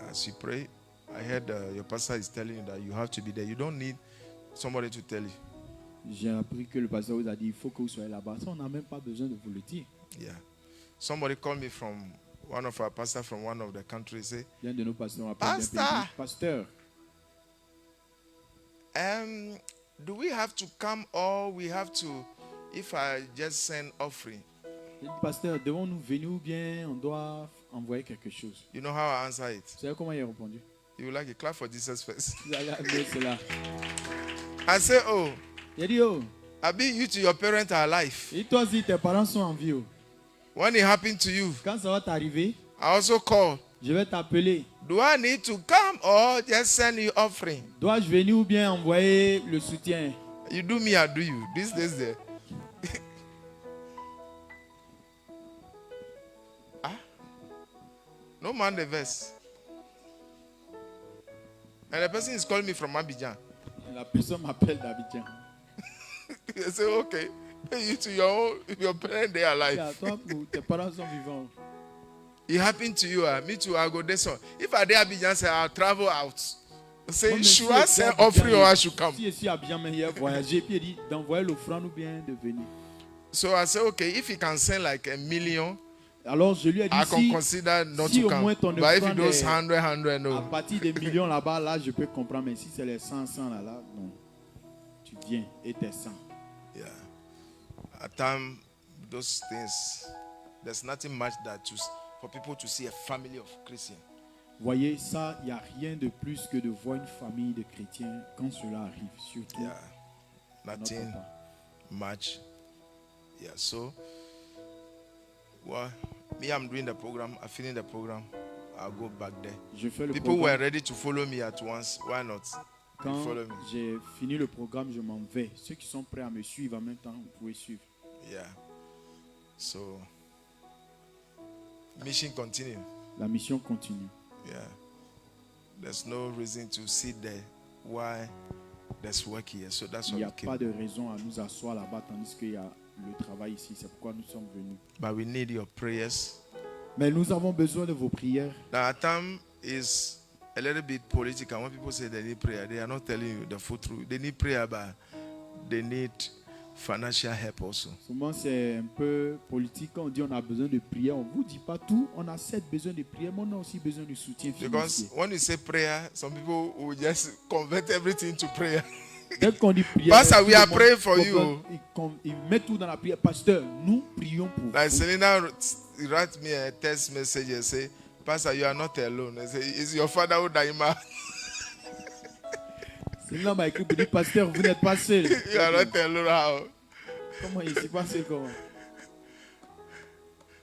As you pray, I heard your pastor is telling you that you have to be there. You don't need somebody to tell you. J'ai appris que le pasteur vous a dit il faut que vous soyez là-bas. Ça, on n'a même pas besoin de vous le dire. Yeah. Somebody called me from One of our pastors from one of the countries say, L'un de nos pasteurs m'appelle d'un Pasteur. pays. Pasteur, do we have to come or we have to, if I just send offering? il dit, pasteur, devons-nous venir ou bien on doit envoyer quelque chose? You know how I answer it? Vous savez comment il a répondu? You would like a clap for Jesus first. Vous allez amener cela. I say, oh, Il a dit, oh, I be you to your parents are alive. et toi aussi, tes parents sont en vie. Oh. When it happened to you, Quand ça va t'arriver, I also call. je vais t'appeler. Do I need to come or just send you offering? Dois-je venir ou bien envoyer le soutien? You do me, I do you. This there. No man the verse. And the person is calling me from Abidjan. La personne m'appelle d'Abidjan. They say, okay, pay you to your parents, they are Et alive. à toi, tes parents sont vivants. It happened to you, me too, I go there. So if I dare Abidjan, say I'll travel out. Say, Moi, mais should si I je suis send à Abidjan, offering or I should come? Si je suis à Abidjan, mais il a voyagé, puis il dit d'envoyer l'offrande ou bien de venir. So I say, okay, if he can send like 1 million, Alors je lui ai dit, I can si consider not si to au moins come. ton But if he offrande does est 100, 100, à no. partir des millions là-bas, là, je peux comprendre. Mais si c'est les 100, là, non. Tu viens et t'es 100. Yeah. At time, those things, there's nothing much that for people to see a family of Christians. Voyez, ça, il n'y a rien de plus que de voir une famille de chrétiens quand cela arrive, surtout Yeah. notre Nothing temps. much. Yeah. So, well, me, I'm doing the program. I finish the program. I'll go back there. Je fais le People were programme. ready to follow me at once. Why not? Quand follow me. j'ai fini le programme, je m'en vais. Ceux qui sont prêts à me suivre en même temps, vous pouvez suivre. Yeah. So, mission continue. La mission continue. Yeah. There's no reason to sit there. Why? There's work here. So that's Il why n'y we a came. pas de raison à nous asseoir là-bas tandis qu'il y a le travail ici. C'est pourquoi nous sommes venus. But we need your prayers. Mais nous avons besoin de vos prières. Now, our time is a little bit political. When people say they need prayer, they are not telling you the full truth. They need prayer, but they need financial help also. Souvent, c'est un peu politique. Quand on dit on a besoin de prière, on ne vous dit pas tout. On a certes besoin de prière, mais on a aussi besoin de soutien Because financier. when you say prayer, some people will just convert everything to prayer. Dès qu'on dit prière, Pastor, tout we le are monde praying for comprend. you. Ils mettent tout dans la prière. Pasteur, nous prions pour Like vous. Selena wrote me a text message and say, Pastor, you are not alone. I say, it's your father who died. Celle-là m'a écrit pour dire, pasteur, vous n'êtes pas seul. You are not alone. How? Comment il s'est passé comment?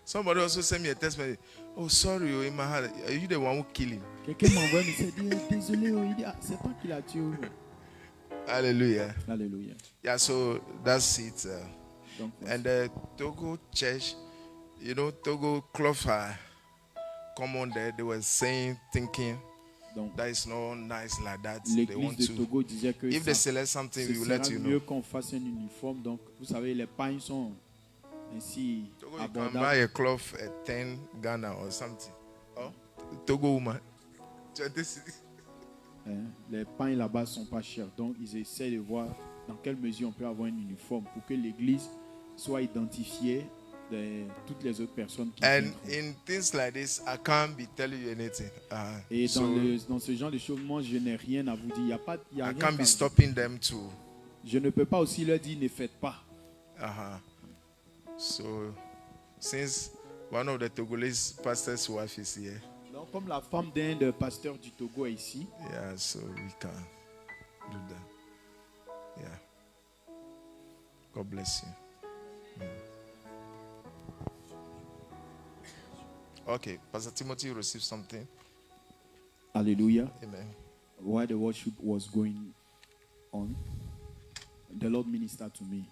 Somebody also sent me a text message. Oh, sorry, oh, in my heart, are you the one who killed him? Quelqu'un m'envoie un message, il dit, désolé, oh. Il dit, ah, c'est toi qui l'as tué. Oh. Hallelujah. Alléluia. Yeah, so that's it. Donc, And the Togo church, you know, Togo cloth come on there. They were saying, thinking donc that is not nice like that. They l'église want de to. Togo disait que If they ça, select something, ce we will sera let you mieux know. qu'on fasse un uniforme. Donc, vous savez, les pagnes sont ainsi Togo, you can abordables. buy a cloth at 10 Ghana or something. Oh, Togo woman. 26. Hein, les pagnes là-bas sont pas chers. Donc, ils essaient de voir dans quelle mesure on peut avoir un uniforme pour que l'église soit identifiée de toutes les autres personnes qui And viendront. in things like this, I can't be telling you anything. Et So dans ce genre de choses, moi, je n'ai rien à vous dire. Il y a I rien can't be qu'à- stopping them to. Je ne peux pas aussi leur dire ne faites pas. So since one of the Togolese pastors' wife is here, Donc, comme la femme d'un des pasteurs du Togo est ici, yeah, so we can do that. Yeah. God bless you. Okay, Pastor Timothy received something. Alléluia. Amen. While the worship was going on, the Lord ministered to me.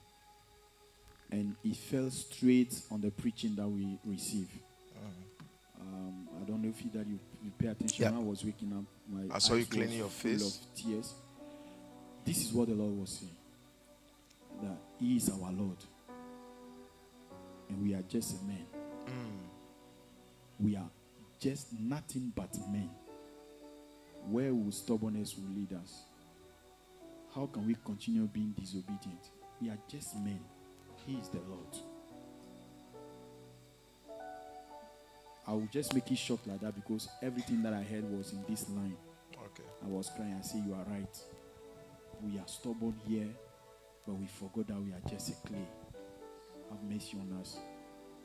And it fell straight on the preaching that we received. I don't know if you pay attention. Yeah. When I was waking up, my I saw you eyes cleaning was your full face. of tears. This is what the Lord was saying. That He is our Lord. And we are just a man. We are just nothing but men. Where will stubbornness will lead us? How can we continue being disobedient? We are just men. He is the Lord. I will just make it short like that because everything that I heard was in this line. Okay. I was crying and say, you are right. We are stubborn here, but we forgot that we are just a clay. Have mercy on us.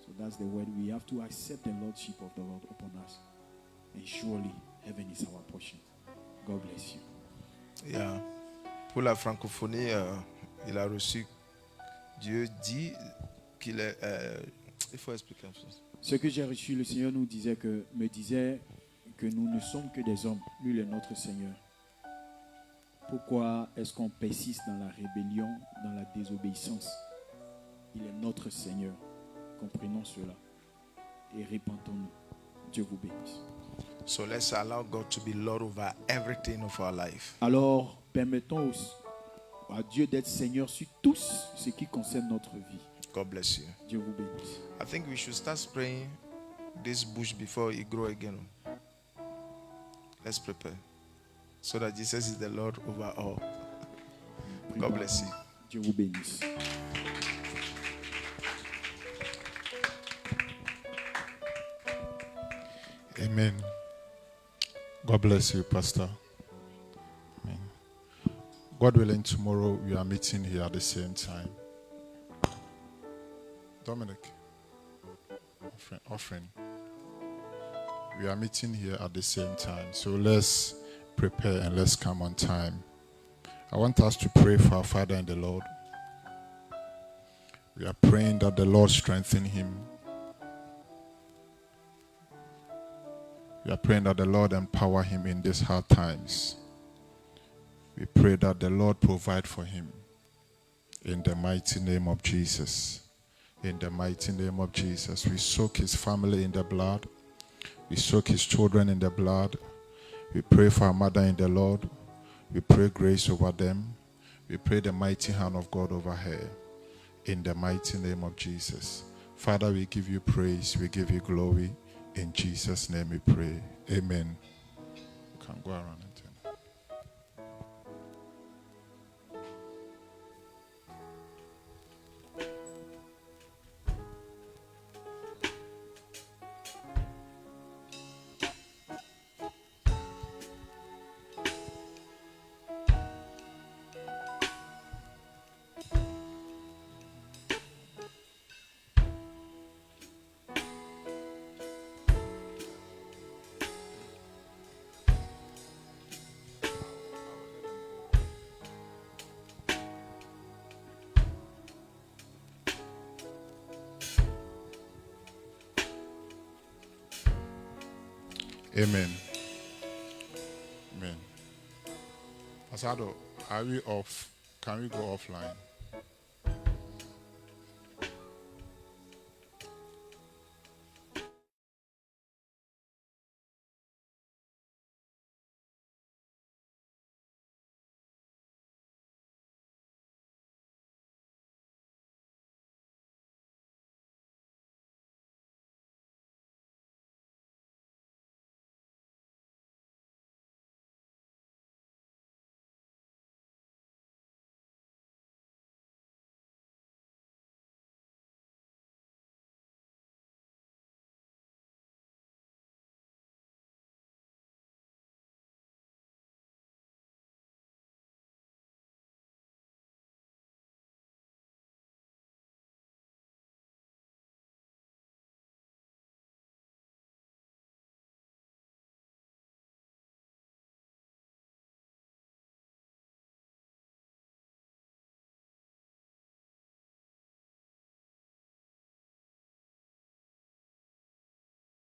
So that's the word. We have to accept the lordship of the Lord upon us. And surely, heaven is our portion. God bless you. Yeah. Pour la francophonie, il a reçu. Dieu dit qu'il est. Il faut expliquer un peu. Ce que j'ai reçu, le Seigneur me disait que nous ne sommes que des hommes. Lui, est notre Seigneur. Pourquoi est-ce qu'on persiste dans la rébellion, dans la désobéissance? Il est notre Seigneur. Comprenons cela. Et répentons-nous. Dieu vous bénisse. So let's allow God to be Lord over everything of our life. Alors, permettons à Dieu d'être Seigneur sur tout ce qui concerne notre vie. God bless you. Dieu vous bénisse. I think we should start spraying this bush before it grow again. Let's prepare. So that Jesus is the Lord over all. God bless you. Dieu vous bénisse. Amen. God bless you, Pastor. Amen. God willing, tomorrow we are meeting here at the same time. Dominic, offering. We are meeting here at the same time. So let's prepare and let's come on time. I want us to pray for our Father in the Lord. We are praying that the Lord strengthen him. We are praying that the Lord empower him in these hard times. We pray that the Lord provide for him. In the mighty name of Jesus. In the mighty name of Jesus. We soak his family in the blood. We soak his children in the blood. We pray for our mother in the Lord. We pray grace over them. We pray the mighty hand of God over her. In the mighty name of Jesus. Father, we give you praise. We give you glory. In Jesus' name we pray. Amen. You can go around and turn. Amen. Amen. Pasado, are we off? Can we go offline?